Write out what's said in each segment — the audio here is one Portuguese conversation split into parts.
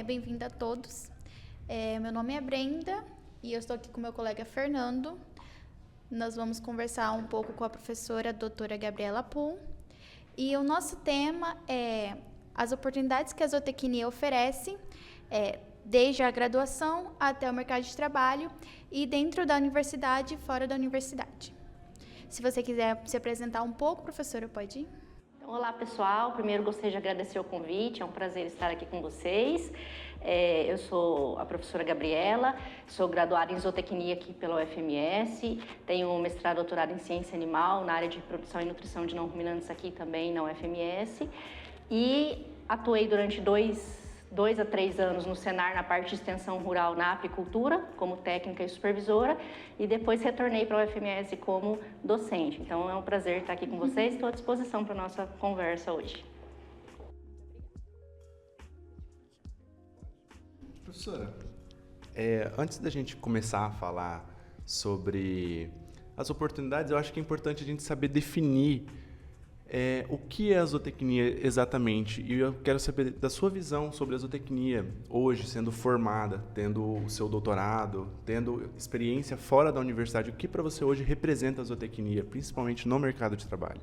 Bem-vindo a todos. Meu nome é Brenda e eu estou aqui com meu colega Fernando. Nós vamos conversar um pouco com a professora a doutora Gabriela Pum. E o nosso tema é as oportunidades que a zootecnia oferece, desde a graduação até o mercado de trabalho e dentro da universidade e fora da universidade. Se você quiser se apresentar um pouco, professora, pode ir? Olá, pessoal. Primeiro, gostaria de agradecer o convite. É um prazer estar aqui com vocês. Eu sou a professora Gabriela, sou graduada em zootecnia aqui pela UFMS, tenho mestrado e doutorado em ciência animal na área de produção e nutrição de não ruminantes aqui também na UFMS e atuei durante dois a 3 anos no Senar na parte de extensão rural na apicultura, como técnica e supervisora, e depois retornei para a UFMS como docente. Então é um prazer estar aqui com vocês, estou à disposição para a nossa conversa hoje. Professora, antes da gente começar a falar sobre as oportunidades, eu acho que é importante a gente saber definir o que é a zootecnia exatamente, e eu quero saber da sua visão sobre a zootecnia hoje, sendo formada, tendo o seu doutorado, tendo experiência fora da universidade, o que para você hoje representa a zootecnia, principalmente no mercado de trabalho?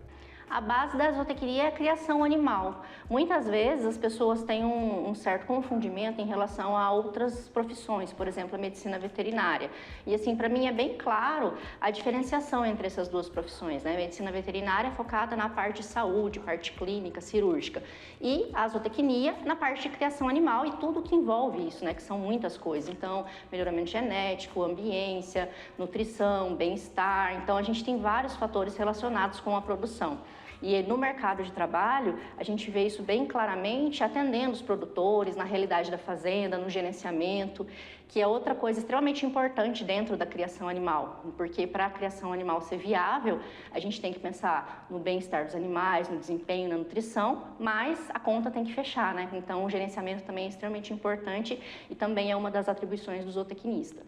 A base da zootecnia é a criação animal. Muitas vezes as pessoas têm um certo confundimento em relação a outras profissões, por exemplo, a medicina veterinária. E assim, para mim é bem claro a diferenciação entre essas duas profissões, né? A medicina veterinária é focada na parte de saúde, parte clínica, cirúrgica, e a zootecnia na parte de criação animal e tudo que envolve isso, né? Que são muitas coisas. Então, melhoramento genético, ambiência, nutrição, bem-estar. Então, a gente tem vários fatores relacionados com a produção. E no mercado de trabalho, a gente vê isso bem claramente atendendo os produtores, na realidade da fazenda, no gerenciamento, que é outra coisa extremamente importante dentro da criação animal, porque para a criação animal ser viável, a gente tem que pensar no bem-estar dos animais, no desempenho, na nutrição, mas a conta tem que fechar, né? Então, o gerenciamento também é extremamente importante e também é uma das atribuições do zootecnista.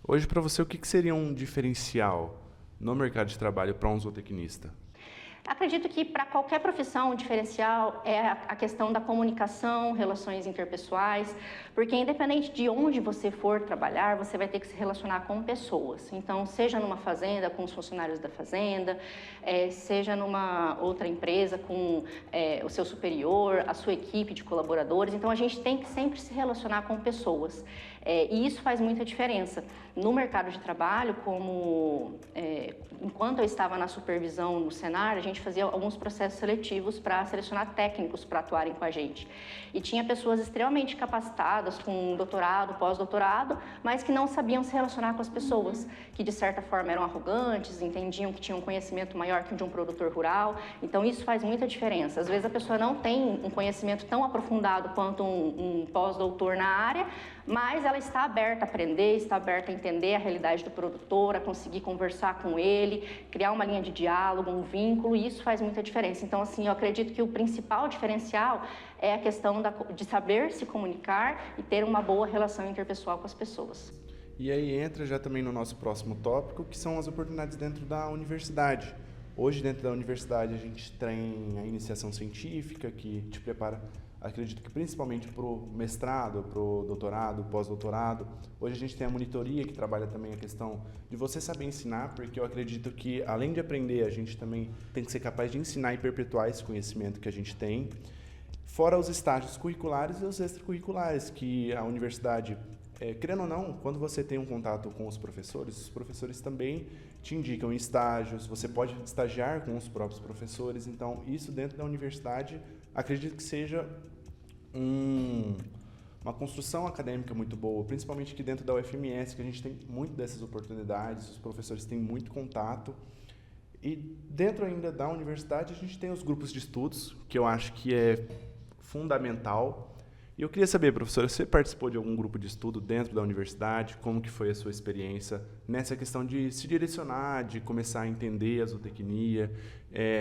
Hoje, para você, o que seria um diferencial no mercado de trabalho para um zootecnista? Acredito que para qualquer profissão o diferencial é a questão da comunicação, relações interpessoais, porque independente de onde você for trabalhar, você vai ter que se relacionar com pessoas. Então, seja numa fazenda com os funcionários da fazenda, seja numa outra empresa com o seu superior, a sua equipe de colaboradores. Então, a gente tem que sempre se relacionar com pessoas. E isso faz muita diferença. No mercado de trabalho, enquanto eu estava na supervisão no Senar, a gente fazia alguns processos seletivos para selecionar técnicos para atuarem com a gente. E tinha pessoas extremamente capacitadas, com doutorado, pós-doutorado, mas que não sabiam se relacionar com as pessoas, que de certa forma eram arrogantes, entendiam que tinham um conhecimento maior que o de um produtor rural. Então isso faz muita diferença. Às vezes a pessoa não tem um conhecimento tão aprofundado quanto um pós-doutor na área, mas ela está aberta a aprender, está aberta a entender a realidade do produtor, a conseguir conversar com ele, criar uma linha de diálogo, um vínculo, e isso faz muita diferença. Então, assim, eu acredito que o principal diferencial é a questão de saber se comunicar e ter uma boa relação interpessoal com as pessoas. E aí entra já também no nosso próximo tópico, que são as oportunidades dentro da universidade. Hoje, dentro da universidade, a gente tem a iniciação científica, que te prepara, acredito que principalmente para o mestrado, para o doutorado, pós-doutorado. Hoje a gente tem a monitoria, que trabalha também a questão de você saber ensinar, porque eu acredito que, além de aprender, a gente também tem que ser capaz de ensinar e perpetuar esse conhecimento que a gente tem. Fora os estágios curriculares e os extracurriculares, que a universidade, querendo ou não, quando você tem um contato com os professores também te indicam estágios, você pode estagiar com os próprios professores. Então, isso dentro da universidade, acredito que seja uma construção acadêmica muito boa, principalmente aqui dentro da UFMS, que a gente tem muito dessas oportunidades, os professores têm muito contato. E dentro ainda da universidade, a gente tem os grupos de estudos, que eu acho que é fundamental. E eu queria saber, professora, você participou de algum grupo de estudo dentro da universidade? Como que foi a sua experiência nessa questão de se direcionar, de começar a entender a zootecnia,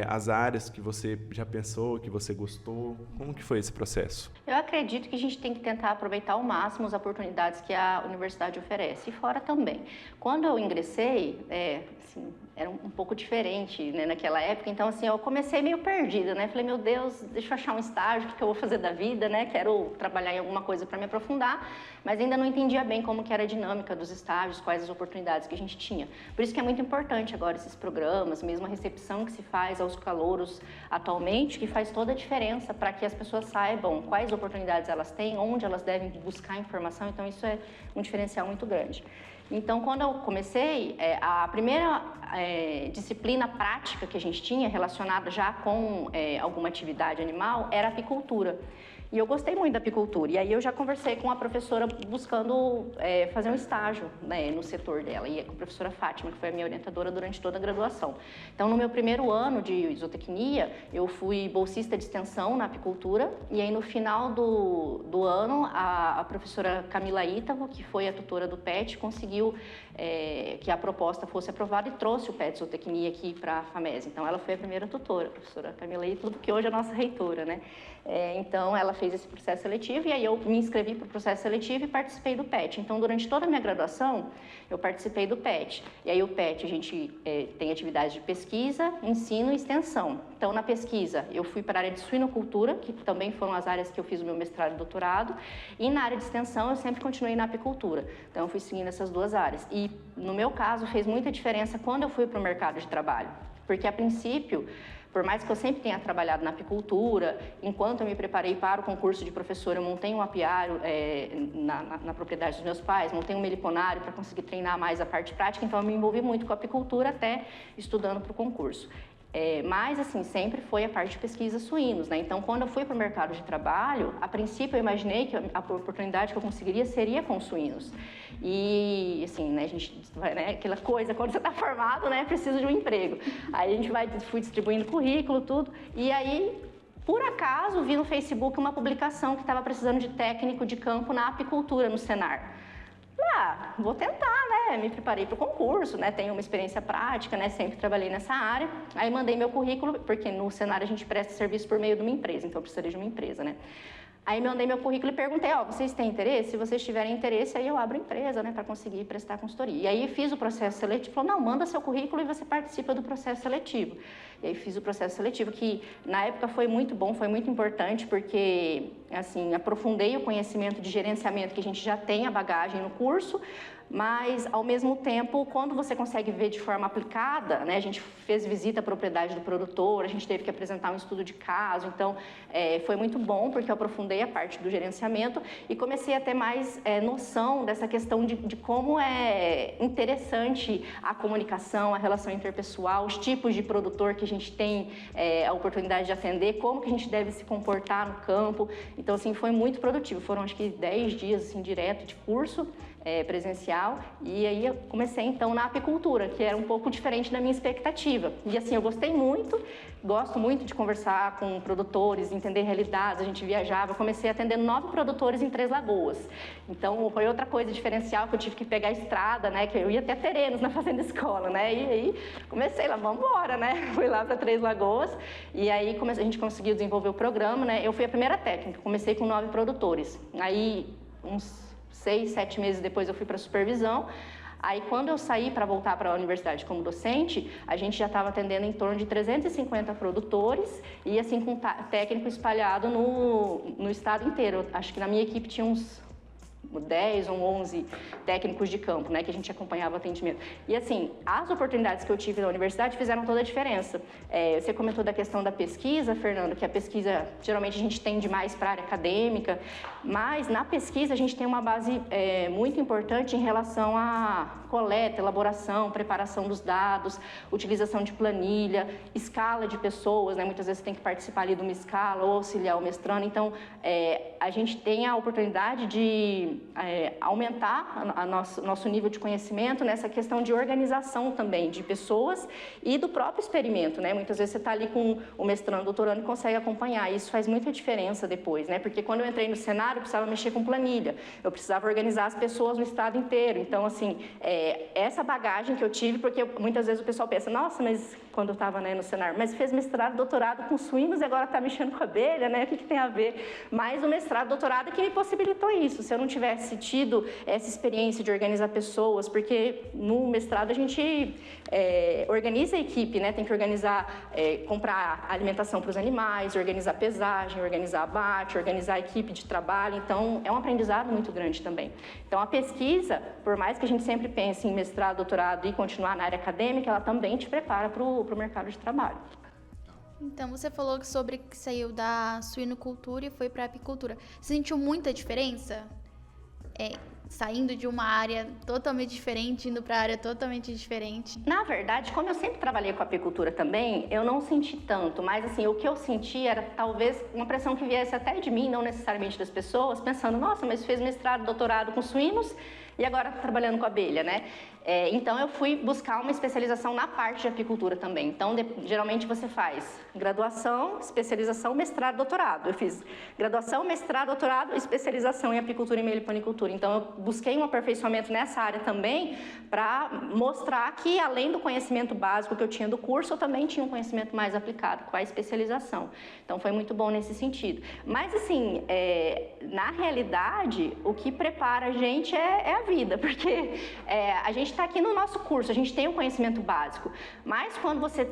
as áreas que você já pensou, que você gostou? Como que foi esse processo? Eu acredito que a gente tem que tentar aproveitar ao máximo as oportunidades que a universidade oferece, e fora também. Quando eu ingressei, assim, era um pouco diferente, né, naquela época, então assim, eu comecei meio perdida, né? Falei, meu Deus, deixa eu achar um estágio, o que eu vou fazer da vida, né? Quero trabalhar em alguma coisa para me aprofundar, mas ainda não entendia bem como que era a dinâmica dos estágios, quais as oportunidades que a gente tinha. Por isso que é muito importante agora esses programas, mesmo a recepção que se faz aos calouros atualmente, que faz toda a diferença para que as pessoas saibam quais oportunidades elas têm, onde elas devem buscar informação, então isso é um diferencial muito grande. Então, quando eu comecei, a primeira disciplina prática que a gente tinha relacionada já com alguma atividade animal era a apicultura. E eu gostei muito da apicultura. E aí eu já conversei com a professora buscando fazer um estágio, né, no setor dela. E com a professora Fátima, que foi a minha orientadora durante toda a graduação. Então, no meu primeiro ano de zootecnia, eu fui bolsista de extensão na apicultura. E aí, no final do ano, a professora Camila Ítalo, que foi a tutora do PET, conseguiu que a proposta fosse aprovada e trouxe o PET Zootecnia aqui para a FAMES. Então, ela foi a primeira tutora, a professora Camila Ítalo, que hoje é a nossa reitora, né? Então, ela fez esse processo seletivo e aí eu me inscrevi para o processo seletivo e participei do PET. Então, durante toda a minha graduação, eu participei do PET. E aí o PET, a gente tem atividades de pesquisa, ensino e extensão. Então, na pesquisa, eu fui para a área de suinocultura, que também foram as áreas que eu fiz o meu mestrado e doutorado. E na área de extensão, eu sempre continuei na apicultura. Então, eu fui seguindo essas duas áreas. E, no meu caso, fez muita diferença quando eu fui para o mercado de trabalho. Porque, a princípio, por mais que eu sempre tenha trabalhado na apicultura, enquanto eu me preparei para o concurso de professora, eu montei um apiário na propriedade dos meus pais, montei um meliponário para conseguir treinar mais a parte prática, então eu me envolvi muito com a apicultura até estudando para o concurso. Mas, assim, sempre foi a parte de pesquisa suínos, né? Então, quando eu fui para o mercado de trabalho, a princípio eu imaginei que a oportunidade que eu conseguiria seria com suínos. E, assim, né, a gente, né, aquela coisa, quando você está formado, né, precisa de um emprego. Aí a gente fui distribuindo currículo, tudo, e aí, por acaso, vi no Facebook uma publicação que estava precisando de técnico de campo na apicultura, no Senar. Vou tentar, né? Me preparei para o concurso, né? Tenho uma experiência prática, né? Sempre trabalhei nessa área. Aí mandei meu currículo, porque no Senar a gente presta serviço por meio de uma empresa, então eu precisaria de uma empresa, né? Aí mandei meu currículo e perguntei, vocês têm interesse? Se vocês tiverem interesse, aí eu abro a empresa, né? Para conseguir prestar consultoria. E aí fiz o processo seletivo, falou, não, manda seu currículo e você participa do processo seletivo. E aí fiz o processo seletivo, que na época foi muito bom, foi muito importante, porque, assim, aprofundei o conhecimento de gerenciamento que a gente já tem, a bagagem no curso, mas, ao mesmo tempo, quando você consegue ver de forma aplicada, né, a gente fez visita à propriedade do produtor, a gente teve que apresentar um estudo de caso, então foi muito bom, porque eu aprofundei a parte do gerenciamento e comecei a ter mais noção dessa questão de como é interessante a comunicação, a relação interpessoal, os tipos de produtor que a gente tem a oportunidade de atender, como que a gente deve se comportar no campo. Então, assim, foi muito produtivo, foram acho que 10 dias, assim, direto de curso, presencial, e aí eu comecei então na apicultura, que era um pouco diferente da minha expectativa. E assim, eu gostei muito, gosto muito de conversar com produtores, entender realidades, a gente viajava, comecei atendendo 9 produtores em 3 Lagoas. Então foi outra coisa diferencial, que eu tive que pegar a estrada, né, que eu ia até Terenos na fazenda escola, né, e aí comecei lá, vamos embora, né, fui lá para 3 Lagoas, e aí a gente conseguiu desenvolver o programa, né, eu fui a primeira técnica, comecei com 9 produtores, aí uns 6, 7 meses depois eu fui para a supervisão. Aí, quando eu saí para voltar para a universidade como docente, a gente já estava atendendo em torno de 350 produtores e, assim, com técnico espalhado no estado inteiro. Acho que na minha equipe tinha uns 10 ou 11 técnicos de campo, né, que a gente acompanhava o atendimento. E, assim, as oportunidades que eu tive na universidade fizeram toda a diferença. Você comentou da questão da pesquisa, Fernando, que a pesquisa, geralmente, a gente tende mais para a área acadêmica, mas na pesquisa a gente tem uma base muito importante em relação à coleta, elaboração, preparação dos dados, utilização de planilha, escala de pessoas, né, muitas vezes você tem que participar ali de uma escala ou auxiliar o mestrando, então a gente tem a oportunidade de aumentar nosso nível de conhecimento nessa questão de organização também de pessoas e do próprio experimento, né? Muitas vezes você está ali com o mestrando, o doutorando e consegue acompanhar. Isso faz muita diferença depois, né? Porque quando eu entrei no Senar, eu precisava mexer com planilha, eu precisava organizar as pessoas no estado inteiro. Então, assim, essa bagagem que eu tive, porque muitas vezes o pessoal pensa, nossa, mas quando eu estava, né, no Senar, mas fez mestrado, doutorado com suínos e agora está mexendo com abelha, né? O que tem a ver? Mas o mestrado, doutorado é que me possibilitou isso. Se eu não tivesse tido essa experiência de organizar pessoas, porque no mestrado a gente organiza a equipe, né? Tem que organizar, comprar alimentação para os animais, organizar pesagem, organizar abate, organizar a equipe de trabalho. Então, é um aprendizado muito grande também. Então, a pesquisa, por mais que a gente sempre pense em mestrado, doutorado e continuar na área acadêmica, ela também te prepara para o mercado de trabalho. Então, você falou sobre que saiu da suinocultura e foi para a apicultura. Você sentiu muita diferença? Saindo de uma área totalmente diferente, indo para área totalmente diferente? Na verdade, como eu sempre trabalhei com apicultura também, eu não senti tanto, mas assim, o que eu senti era talvez uma pressão que viesse até de mim, não necessariamente das pessoas, pensando, nossa, mas fez mestrado, doutorado com suínos e agora está trabalhando com abelha, né? Então, eu fui buscar uma especialização na parte de apicultura também. Então, geralmente você faz graduação, especialização, mestrado, doutorado. Eu fiz graduação, mestrado, doutorado, especialização em apicultura e meliponicultura. Então, eu busquei um aperfeiçoamento nessa área também para mostrar que, além do conhecimento básico que eu tinha do curso, eu também tinha um conhecimento mais aplicado com a especialização. Então, foi muito bom nesse sentido. Mas, assim, na realidade, o que prepara a gente é a vida, porque a gente está aqui no nosso curso, a gente tem o conhecimento básico, mas quando você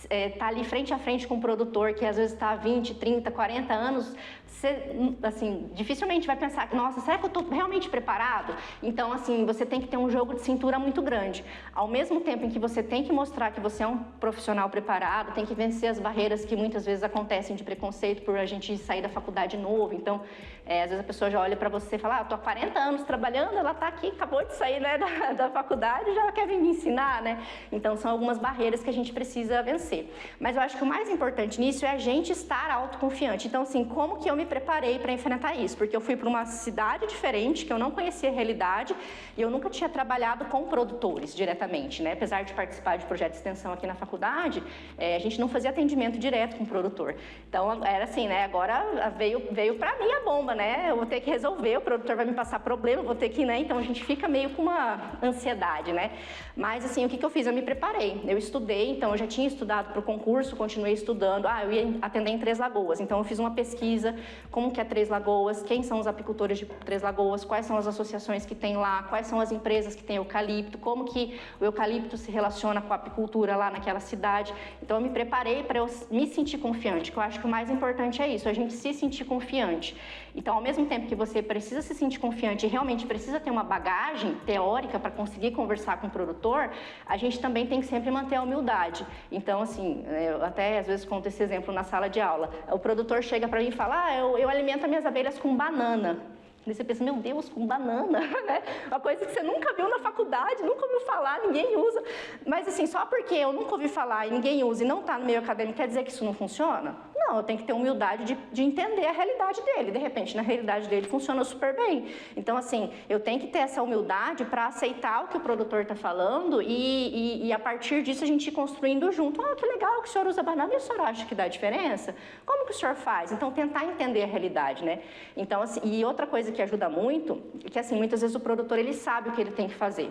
está ali frente a frente com um produtor que às vezes está há 20, 30, 40 anos, você, assim, dificilmente vai pensar, nossa, será que eu estou realmente preparado? Então, assim, você tem que ter um jogo de cintura muito grande. Ao mesmo tempo em que você tem que mostrar que você é um profissional preparado, tem que vencer as barreiras que muitas vezes acontecem de preconceito por a gente sair da faculdade novo. Então, às vezes a pessoa já olha para você e fala, estou há 40 anos trabalhando, ela está aqui, acabou de sair, né, da faculdade e já quer vir me ensinar, né? Então, são algumas barreiras que a gente precisa vencer. Mas eu acho que o mais importante nisso é a gente estar autoconfiante. Então, assim, como que eu me preparei para enfrentar isso? Porque eu fui para uma cidade diferente, que eu não conhecia a realidade, e eu nunca tinha trabalhado com produtores diretamente, né? Apesar de participar de projeto de extensão aqui na faculdade, a gente não fazia atendimento direto com o produtor. Então, era assim, né? Agora veio para mim a bomba, né? Eu vou ter que resolver, o produtor vai me passar problema, eu vou ter que, né? Então, a gente fica meio com uma ansiedade, né? Mas, assim, o que eu fiz? Eu me preparei. Eu estudei, então, eu já tinha estudado para o concurso, continuei estudando. Eu ia atender em Três Lagoas, então eu fiz uma pesquisa, como que é Três Lagoas, quem são os apicultores de Três Lagoas, quais são as associações que tem lá, quais são as empresas que têm eucalipto, como que o eucalipto se relaciona com a apicultura lá naquela cidade. Então, eu me preparei para eu me sentir confiante, que eu acho que o mais importante é isso, a gente se sentir confiante. Então, ao mesmo tempo que você precisa se sentir confiante e realmente precisa ter uma bagagem teórica para conseguir conversar com o produtor, a gente também tem que sempre manter a humildade. Então, assim, eu até às vezes conto esse exemplo na sala de aula. O produtor chega para mim e fala, eu alimento as minhas abelhas com banana. E você pensa, meu Deus, com banana, né? Uma coisa que você nunca viu na faculdade, nunca ouviu falar, ninguém usa. Mas assim, só porque eu nunca ouvi falar e ninguém usa e não está no meio acadêmico, quer dizer que isso não funciona? Não, eu tenho que ter humildade de entender a realidade dele. De repente, na realidade dele, funciona super bem. Então, assim, eu tenho que ter essa humildade para aceitar o que o produtor está falando e a partir disso a gente ir construindo junto. Que legal que o senhor usa banana e o senhor acha que dá diferença? Como que o senhor faz? Então, tentar entender a realidade, né? Então, assim, e outra coisa que ajuda muito é que, assim, muitas vezes o produtor, ele sabe o que ele tem que fazer.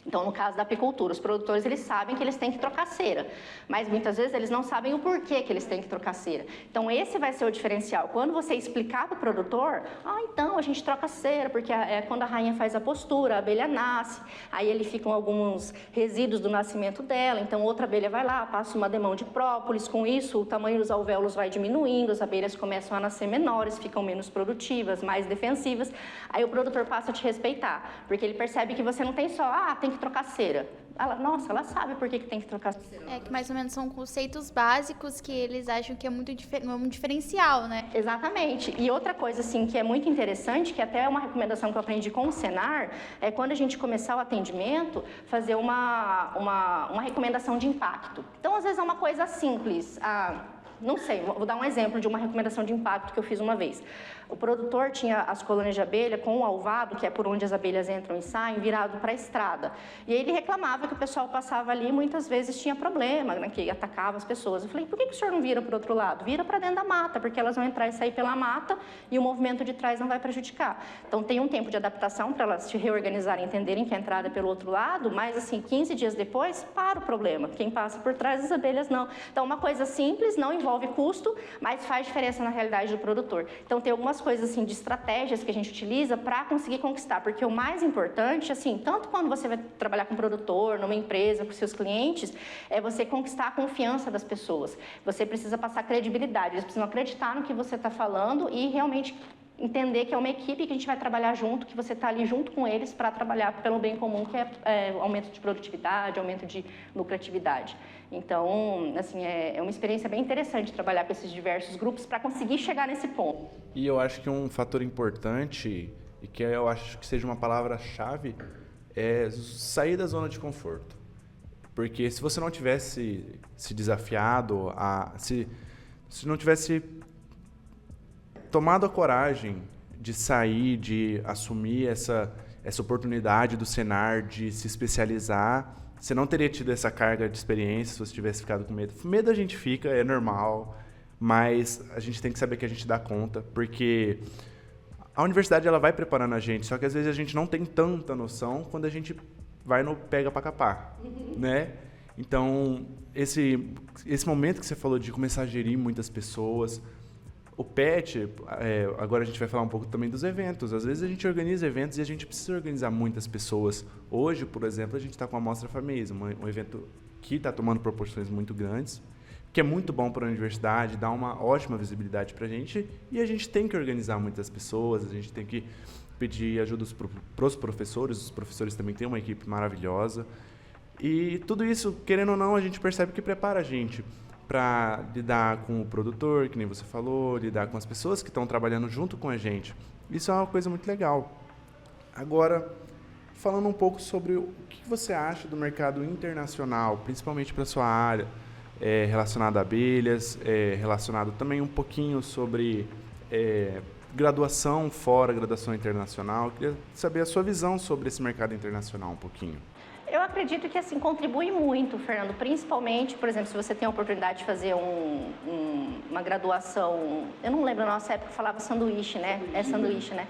Então, no caso da apicultura, os produtores, eles sabem que eles têm que trocar cera, mas muitas vezes eles não sabem o porquê que eles têm que trocar cera. Então, esse vai ser o diferencial. Quando você explicar para o produtor, então a gente troca cera, porque é quando a rainha faz a postura, a abelha nasce, aí ele ficam alguns resíduos do nascimento dela, então outra abelha vai lá, passa uma demão de própolis, com isso o tamanho dos alvéolos vai diminuindo, as abelhas começam a nascer menores, ficam menos produtivas, mais defensivas, aí o produtor passa a te respeitar, porque ele percebe que você não tem só, tem que trocar cera. Ela sabe por que tem que trocar cera. Que mais ou menos são conceitos básicos que eles acham que é muito um diferencial, né? Exatamente. E outra coisa, assim, que é muito interessante, que até é uma recomendação que eu aprendi com o Senar, é quando a gente começar o atendimento, fazer uma recomendação de impacto. Então, às vezes é uma coisa simples. Não sei, vou dar um exemplo de uma recomendação de impacto que eu fiz uma vez. O produtor tinha as colônias de abelha com o alvado, que é por onde as abelhas entram e saem, virado para a estrada. E aí ele reclamava que o pessoal passava ali e muitas vezes tinha problema, né, que atacava as pessoas. Eu falei, por que o senhor não vira para o outro lado? Vira para dentro da mata, porque elas vão entrar e sair pela mata e o movimento de trás não vai prejudicar. Então tem um tempo de adaptação para elas se reorganizarem, entenderem que a entrada é pelo outro lado, mas assim, 15 dias depois, para o problema. Quem passa por trás, as abelhas não. Então uma coisa simples, não envolve custo, mas faz diferença na realidade do produtor. Então tem algumas coisas assim de estratégias que a gente utiliza para conseguir conquistar, porque o mais importante, assim, tanto quando você vai trabalhar com um produtor, numa empresa, com seus clientes, é você conquistar a confiança das pessoas. Você precisa passar credibilidade, eles precisam acreditar no que você está falando e realmente entender que é uma equipe que a gente vai trabalhar junto, que você está ali junto com eles para trabalhar pelo bem comum, que é aumento de produtividade, aumento de lucratividade. Então, assim, é uma experiência bem interessante trabalhar com esses diversos grupos para conseguir chegar nesse ponto. E eu acho que um fator importante, e que eu acho que seja uma palavra-chave, é sair da zona de conforto. Porque se você não tivesse se desafiado, se não tivesse tomado a coragem de sair, de assumir essa oportunidade do Senar, de se especializar, você não teria tido essa carga de experiência se você tivesse ficado com medo. Medo a gente fica, é normal, mas a gente tem que saber que a gente dá conta, porque a universidade ela vai preparando a gente, só que às vezes a gente não tem tanta noção quando a gente vai no pega pra capar, né? Então, esse momento que você falou de começar a gerir muitas pessoas, o PET, agora a gente vai falar um pouco também dos eventos. Às vezes a gente organiza eventos e a gente precisa organizar muitas pessoas. Hoje, por exemplo, a gente está com a Mostra Família, um evento que está tomando proporções muito grandes, que é muito bom para a universidade, dá uma ótima visibilidade para a gente, e a gente tem que organizar muitas pessoas, a gente tem que pedir ajuda para os professores também têm uma equipe maravilhosa. E tudo isso, querendo ou não, a gente percebe que prepara a gente para lidar com o produtor, que nem você falou, lidar com as pessoas que estão trabalhando junto com a gente. Isso é uma coisa muito legal. Agora, falando um pouco sobre o que você acha do mercado internacional, principalmente para a sua área, relacionado a abelhas, relacionado também um pouquinho sobre graduação fora, graduação internacional. Eu queria saber a sua visão sobre esse mercado internacional um pouquinho. Eu acredito que assim contribui muito, Fernando, principalmente, por exemplo, se você tem a oportunidade de fazer uma graduação, eu não lembro, na nossa época falava sanduíche, né? É sanduíche, né?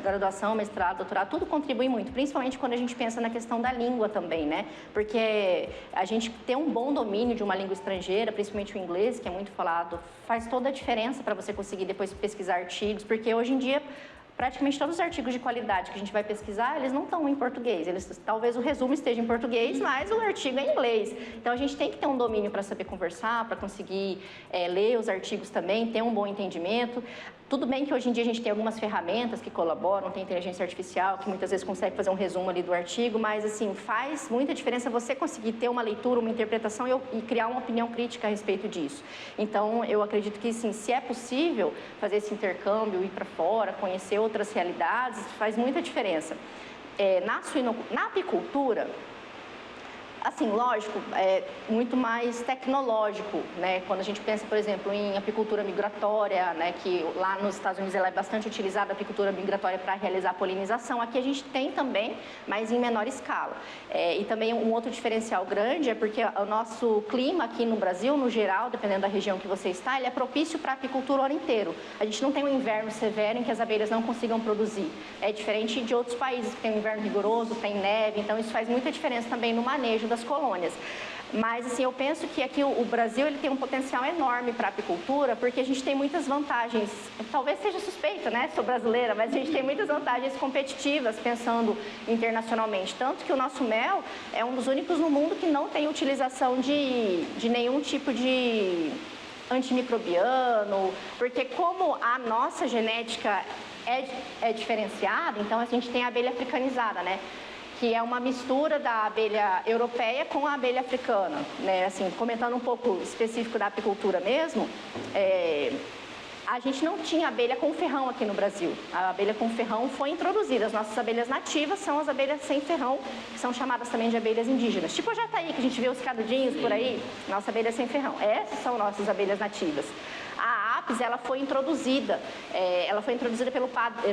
Graduação, mestrado, doutorado, tudo contribui muito, principalmente quando a gente pensa na questão da língua também, né? Porque a gente ter um bom domínio de uma língua estrangeira, principalmente o inglês, que é muito falado, faz toda a diferença para você conseguir depois pesquisar artigos, porque hoje em dia praticamente todos os artigos de qualidade que a gente vai pesquisar, eles não estão em português. Talvez o resumo esteja em português, mas o artigo é em inglês. Então, a gente tem que ter um domínio para saber conversar, para conseguir ler os artigos também, ter um bom entendimento. Tudo bem que hoje em dia a gente tem algumas ferramentas que colaboram, tem inteligência artificial, que muitas vezes consegue fazer um resumo ali do artigo, mas assim, faz muita diferença você conseguir ter uma leitura, uma interpretação e criar uma opinião crítica a respeito disso. Então, eu acredito que, sim, se é possível fazer esse intercâmbio, ir para fora, conhecer outras realidades, faz muita diferença. Na apicultura, assim, lógico, é muito mais tecnológico, né? Quando a gente pensa, por exemplo, em apicultura migratória, né? Que lá nos Estados Unidos ela é bastante utilizada, a apicultura migratória, para realizar a polinização. Aqui a gente tem também, mas em menor escala. E também um outro diferencial grande é porque o nosso clima aqui no Brasil, no geral, dependendo da região que você está, ele é propício para a apicultura o ano inteiro. A gente não tem um inverno severo em que as abelhas não consigam produzir. É diferente de outros países que tem um inverno rigoroso, tem neve, então isso faz muita diferença também no manejo das colônias. Mas, assim, eu penso que aqui o Brasil ele tem um potencial enorme para a apicultura, porque a gente tem muitas vantagens, talvez seja suspeita, né, sou brasileira, mas a gente tem muitas vantagens competitivas pensando internacionalmente. Tanto que o nosso mel é um dos únicos no mundo que não tem utilização de nenhum tipo de antimicrobiano, porque como a nossa genética é diferenciada, então a gente tem a abelha africanizada, né? Que é uma mistura da abelha europeia com a abelha africana, né? Assim, comentando um pouco específico da apicultura mesmo, a gente não tinha abelha com ferrão aqui no Brasil. A abelha com ferrão foi introduzida. As nossas abelhas nativas são as abelhas sem ferrão, que são chamadas também de abelhas indígenas. Tipo a jataí, que a gente vê os canudinhos por aí, nossa abelha sem ferrão. Essas são nossas abelhas nativas. A lápis, ela foi introduzida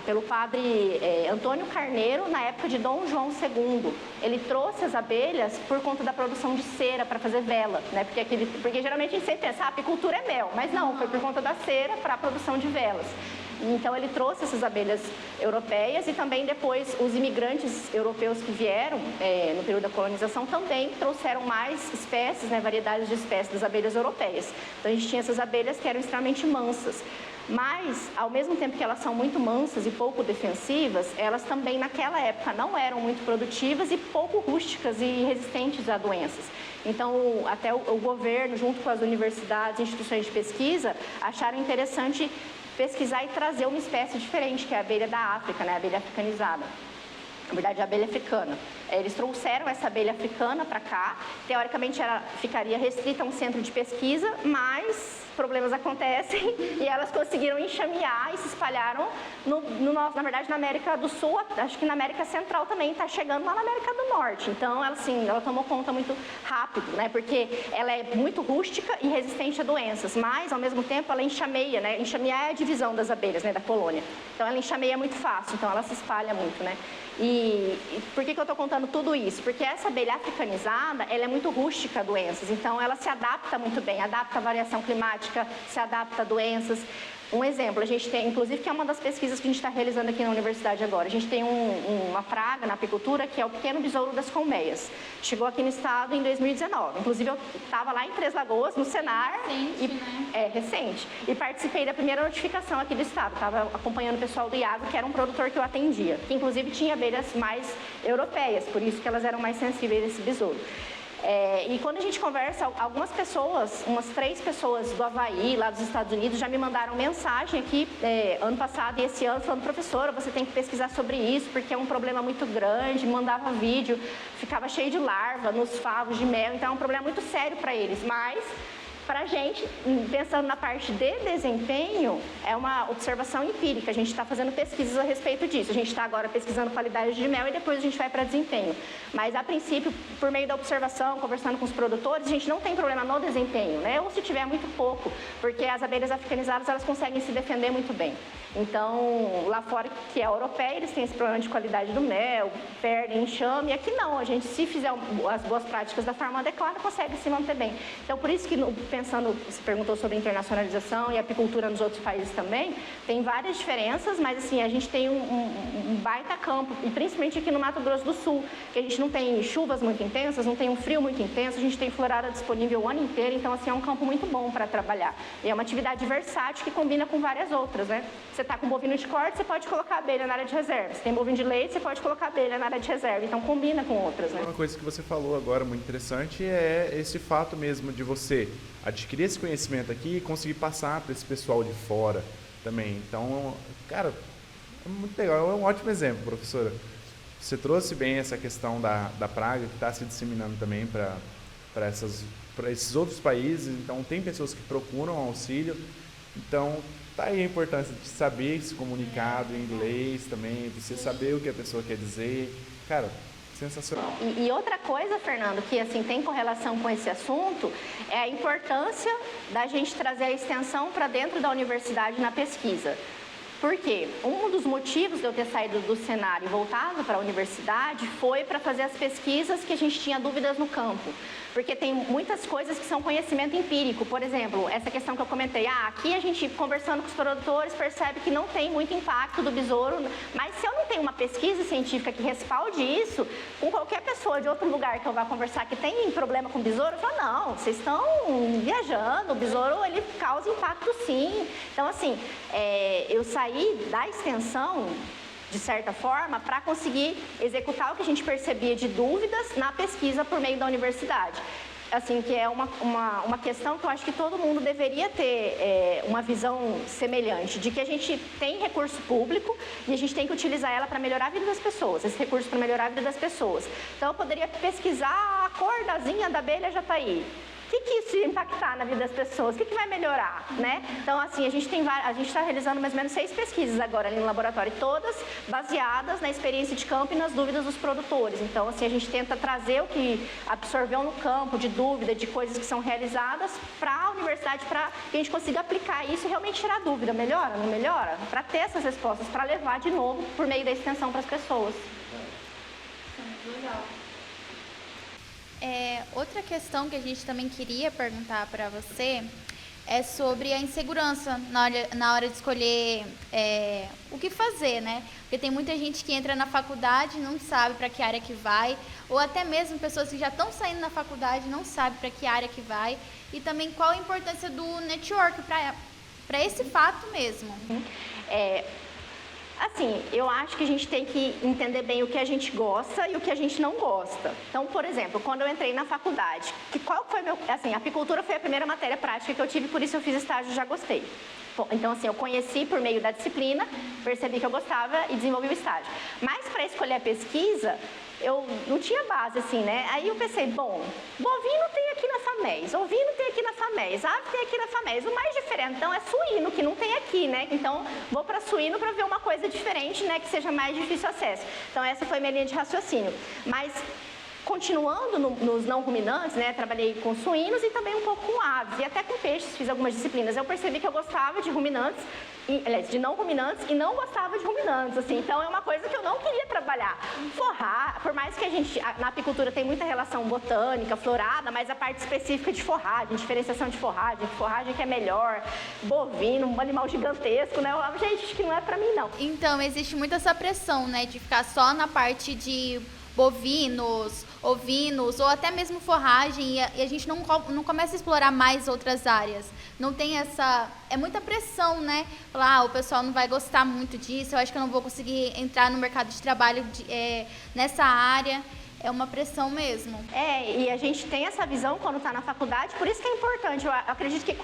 pelo padre Antônio Carneiro na época de Dom João II. Ele trouxe as abelhas por conta da produção de cera para fazer vela, né? Porque geralmente a gente sempre pensa, apicultura é mel, mas não, foi por conta da cera para a produção de velas. Então ele trouxe essas abelhas europeias e também depois os imigrantes europeus que vieram no período da colonização também trouxeram mais espécies, né, variedades de espécies das abelhas europeias. Então a gente tinha essas abelhas que eram extremamente mansas. Mas, ao mesmo tempo que elas são muito mansas e pouco defensivas, elas também naquela época não eram muito produtivas e pouco rústicas e resistentes a doenças. Então, até o governo, junto com as universidades e instituições de pesquisa, acharam interessante pesquisar e trazer uma espécie diferente, que é a abelha da África, né? A abelha africanizada. Na verdade, a abelha africana. Eles trouxeram essa abelha africana para cá. Teoricamente, ela ficaria restrita a um centro de pesquisa, mas problemas acontecem e elas conseguiram enxamear e se espalharam na verdade, na América do Sul, acho que na América Central também, está chegando lá na América do Norte. Então, ela tomou conta muito rápido, né? Porque ela é muito rústica e resistente a doenças, mas, ao mesmo tempo, ela enxameia, né? Enxamear é a divisão das abelhas, né? Da colônia. Então, ela enxameia muito fácil, então ela se espalha muito, né? E por que eu estou contando tudo isso? Porque essa abelha africanizada, ela é muito rústica a doenças, então ela se adapta muito bem, adapta à variação climática, se adapta a doenças. Um exemplo, a gente tem, inclusive, que é uma das pesquisas que a gente está realizando aqui na universidade agora. A gente tem uma praga na apicultura que é o pequeno besouro das colmeias. Chegou aqui no estado em 2019. Inclusive, eu estava lá em Três Lagoas, no Senar. Recente, né? É, recente. E participei da primeira notificação aqui do estado. Estava acompanhando o pessoal do Iago, que era um produtor que eu atendia. Que, inclusive, tinha abelhas mais europeias, por isso que elas eram mais sensíveis a esse besouro. E quando a gente conversa, algumas pessoas, umas 3 pessoas do Havaí, lá dos Estados Unidos, já me mandaram mensagem aqui ano passado e esse ano, falando, professora, você tem que pesquisar sobre isso, porque é um problema muito grande, mandava vídeo, ficava cheio de larva nos favos de mel, então é um problema muito sério para eles, mas para a gente, pensando na parte de desempenho, é uma observação empírica, a gente está fazendo pesquisas a respeito disso, a gente está agora pesquisando qualidade de mel e depois a gente vai para desempenho. Mas, a princípio, por meio da observação, conversando com os produtores, a gente não tem problema no desempenho, né? Ou se tiver muito pouco, porque as abelhas africanizadas, elas conseguem se defender muito bem. Então, lá fora, que é a europeia, eles têm esse problema de qualidade do mel, perdem enxame, e aqui não, a gente, se fizer as boas práticas da forma adequada, consegue se manter bem. Então, por isso que, pensando, você perguntou sobre internacionalização e apicultura nos outros países também, tem várias diferenças, mas assim, a gente tem um baita campo, e principalmente aqui no Mato Grosso do Sul, que a gente não tem chuvas muito intensas, não tem um frio muito intenso, a gente tem florada disponível o ano inteiro, então assim, é um campo muito bom para trabalhar. E é uma atividade versátil que combina com várias outras, né? Você está com bovino de corte, você pode colocar abelha na área de reserva. Você tem bovino de leite, você pode colocar abelha na área de reserva. Então, combina com outras, né? Uma coisa que você falou agora muito interessante é esse fato mesmo de você adquirir esse conhecimento aqui e conseguir passar para esse pessoal de fora também. Então, cara, é muito legal. É um ótimo exemplo, professora. Você trouxe bem essa questão da praga que está se disseminando também para esses outros países. Então, tem pessoas que procuram auxílio. Então, tá aí a importância de saber se comunicar em inglês também, de você saber o que a pessoa quer dizer. Cara, sensacional. E outra coisa, Fernando, que assim tem correlação com esse assunto, é a importância da gente trazer a extensão para dentro da universidade na pesquisa. Por quê? Um dos motivos de eu ter saído do Senar e voltado para a universidade foi para fazer as pesquisas que a gente tinha dúvidas no campo. Porque tem muitas coisas que são conhecimento empírico. Por exemplo, essa questão que eu comentei. Aqui a gente, conversando com os produtores, percebe que não tem muito impacto do besouro. Mas se eu não tenho uma pesquisa científica que respalde isso, com qualquer pessoa de outro lugar que eu vá conversar que tem problema com besouro, eu falo, não, vocês estão viajando, o besouro ele causa impacto sim. Então, assim, eu saí da extensão, de certa forma, para conseguir executar o que a gente percebia de dúvidas na pesquisa por meio da universidade. Assim, que é uma questão que eu acho que todo mundo deveria ter uma visão semelhante, de que a gente tem recurso público e a gente tem que utilizar ela para melhorar a vida das pessoas, esse recurso para melhorar a vida das pessoas. Então, eu poderia pesquisar a cor da asinha da abelha jataí. que isso ia impactar na vida das pessoas? O que vai melhorar, né? Então, assim, a gente está realizando mais ou menos 6 pesquisas agora ali no laboratório, todas baseadas na experiência de campo e nas dúvidas dos produtores. Então, assim, a gente tenta trazer o que absorveu no campo de dúvida, de coisas que são realizadas para a universidade, para que a gente consiga aplicar isso e realmente tirar dúvida. Melhora, não melhora? Para ter essas respostas, para levar de novo por meio da extensão para as pessoas. Muito legal. Outra questão que a gente também queria perguntar para você é sobre a insegurança na hora de escolher o que fazer, né? Porque tem muita gente que entra na faculdade e não sabe para que área que vai, ou até mesmo pessoas que já estão saindo da faculdade e não sabem para que área que vai, e também qual a importância do network para esse fato mesmo. Assim, eu acho que a gente tem que entender bem o que a gente gosta e o que a gente não gosta. Então, por exemplo, quando eu entrei na faculdade, qual foi apicultura foi a primeira matéria prática que eu tive, por isso eu fiz estágio e já gostei. Então, assim, eu conheci por meio da disciplina, percebi que eu gostava e desenvolvi o estágio. Mas para escolher a pesquisa, eu não tinha base, assim, né? Aí eu pensei, bom, bovino tem aqui na FAMES, ovino tem aqui na FAMES, ave tem aqui na FAMES. O mais diferentão é suíno, que não tem aqui, né? Então, vou para suíno para ver uma coisa diferente, né? Que seja mais difícil acesso. Então, essa foi minha linha de raciocínio. Mas, continuando nos não ruminantes, né? Trabalhei com suínos e também um pouco com aves e até com peixes, fiz algumas disciplinas. Eu percebi que eu gostava de ruminantes, de não ruminantes e não gostava de ruminantes, assim. Então é uma coisa que eu não queria trabalhar. Forrar, por mais que a gente, na apicultura tem muita relação botânica, florada, mas a parte específica de forragem, diferenciação de forragem que é melhor, bovino, um animal gigantesco, né? Eu falava, gente, acho que não é pra mim, não. Então, existe muito essa pressão, né? De ficar só na parte de bovinos, ovinos ou até mesmo forragem e a gente não começa a explorar mais outras áreas. Não tem essa... É muita pressão, né? Falar, o pessoal não vai gostar muito disso, eu acho que eu não vou conseguir entrar no mercado de trabalho nessa área. É uma pressão mesmo. E a gente tem essa visão quando está na faculdade, por isso que é importante. Eu acredito que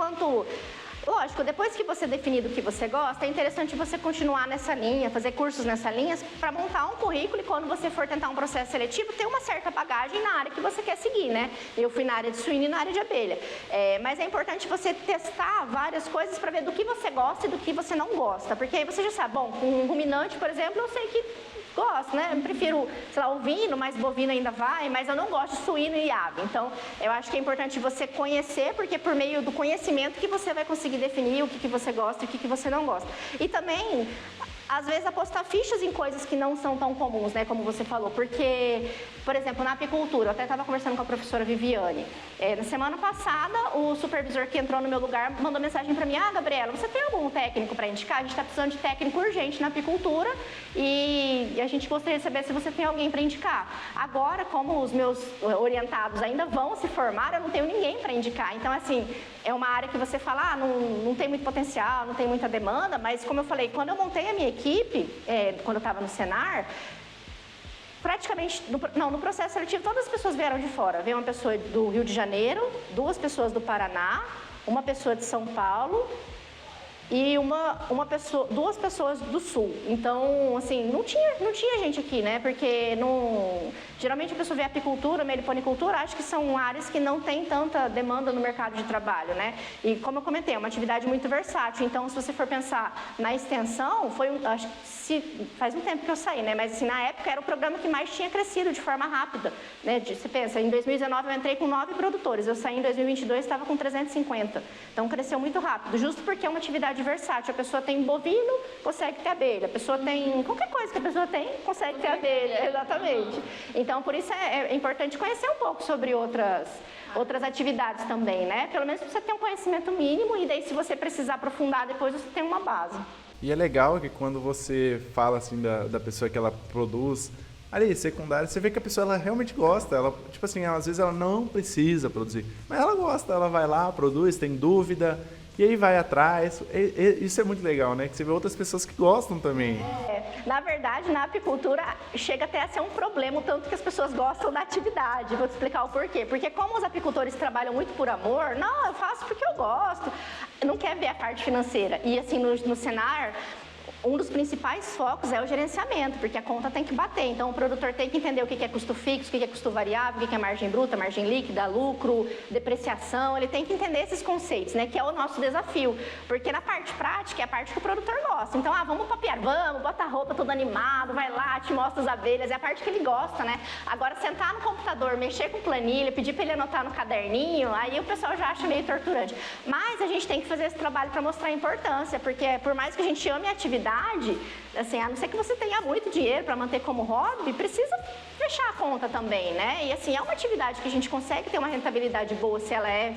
lógico, depois que você definir do que você gosta, é interessante você continuar nessa linha, fazer cursos nessa linha, para montar um currículo e quando você for tentar um processo seletivo, ter uma certa bagagem na área que você quer seguir, né? Eu fui na área de suíno e na área de abelha. Mas é importante você testar várias coisas para ver do que você gosta e do que você não gosta, porque aí você já sabe, bom, com um ruminante, por exemplo, eu sei que gosto, né? Eu prefiro, sei lá, ovino, mas bovino ainda vai, mas eu não gosto de suíno e ave. Então, eu acho que é importante você conhecer, porque é por meio do conhecimento que você vai conseguir definir o que você gosta e o que você não gosta. E também, às vezes, apostar fichas em coisas que não são tão comuns, né? Como você falou, porque, por exemplo, na apicultura, eu até estava conversando com a professora Viviane. Na semana passada, o supervisor que entrou no meu lugar mandou mensagem para mim, Gabriela, você tem algum técnico para indicar? A gente está precisando de técnico urgente na apicultura e a gente gostaria de saber se você tem alguém para indicar. Agora, como os meus orientados ainda vão se formar, eu não tenho ninguém para indicar. Então, assim, é uma área que você fala, não tem muito potencial, não tem muita demanda, mas como eu falei, quando eu montei a minha equipe, quando eu estava no Senar, praticamente, no processo seletivo, todas as pessoas vieram de fora. Veio uma pessoa do Rio de Janeiro, 2 pessoas do Paraná, uma pessoa de São Paulo e 2 pessoas do Sul. Então, assim, não tinha gente aqui, né? Porque geralmente a pessoa vê apicultura, meliponicultura, acho que são áreas que não tem tanta demanda no mercado de trabalho, né? E como eu comentei, é uma atividade muito versátil. Então, se você for pensar na extensão, acho que faz um tempo que eu saí, né? Mas assim, na época era o programa que mais tinha crescido de forma rápida, né? Você pensa, em 2019 eu entrei com 9 produtores, eu saí em 2022 estava com 350. Então, cresceu muito rápido, justo porque é uma atividade versátil. A pessoa tem bovino, consegue ter abelha. A pessoa tem qualquer coisa que a pessoa tem, consegue ter abelha. Exatamente. Então, por isso é importante conhecer um pouco sobre outras atividades também, né? Pelo menos você ter um conhecimento mínimo e daí se você precisar aprofundar depois, você tem uma base. E é legal que quando você fala assim da pessoa que ela produz, ali, secundária, você vê que a pessoa ela realmente gosta. Ela, tipo assim, às vezes ela não precisa produzir, mas ela gosta, ela vai lá, produz, tem dúvida, e aí vai atrás. Isso é muito legal, né? Que você vê outras pessoas que gostam também. Na verdade, na apicultura, chega até a ser um problema, o tanto que as pessoas gostam da atividade. Vou te explicar o porquê. Porque como os apicultores trabalham muito por amor, não, eu faço porque eu gosto. Não quer ver a parte financeira. E assim, no Senar, um dos principais focos é o gerenciamento, porque a conta tem que bater. Então, o produtor tem que entender o que é custo fixo, o que é custo variável, o que é margem bruta, margem líquida, lucro, depreciação. Ele tem que entender esses conceitos, né? Que é o nosso desafio. Porque na parte prática é a parte que o produtor gosta. Então, vamos papiar, vamos, bota a roupa todo animado, vai lá, te mostra as abelhas. É a parte que ele gosta, né? Agora, sentar no computador, mexer com planilha, pedir para ele anotar no caderninho, aí o pessoal já acha meio torturante. Mas a gente tem que fazer esse trabalho para mostrar a importância, porque por mais que a gente ame a atividade, assim, a não ser que você tenha muito dinheiro para manter como hobby, precisa fechar a conta também, né? E assim, é uma atividade que a gente consegue ter uma rentabilidade boa se ela é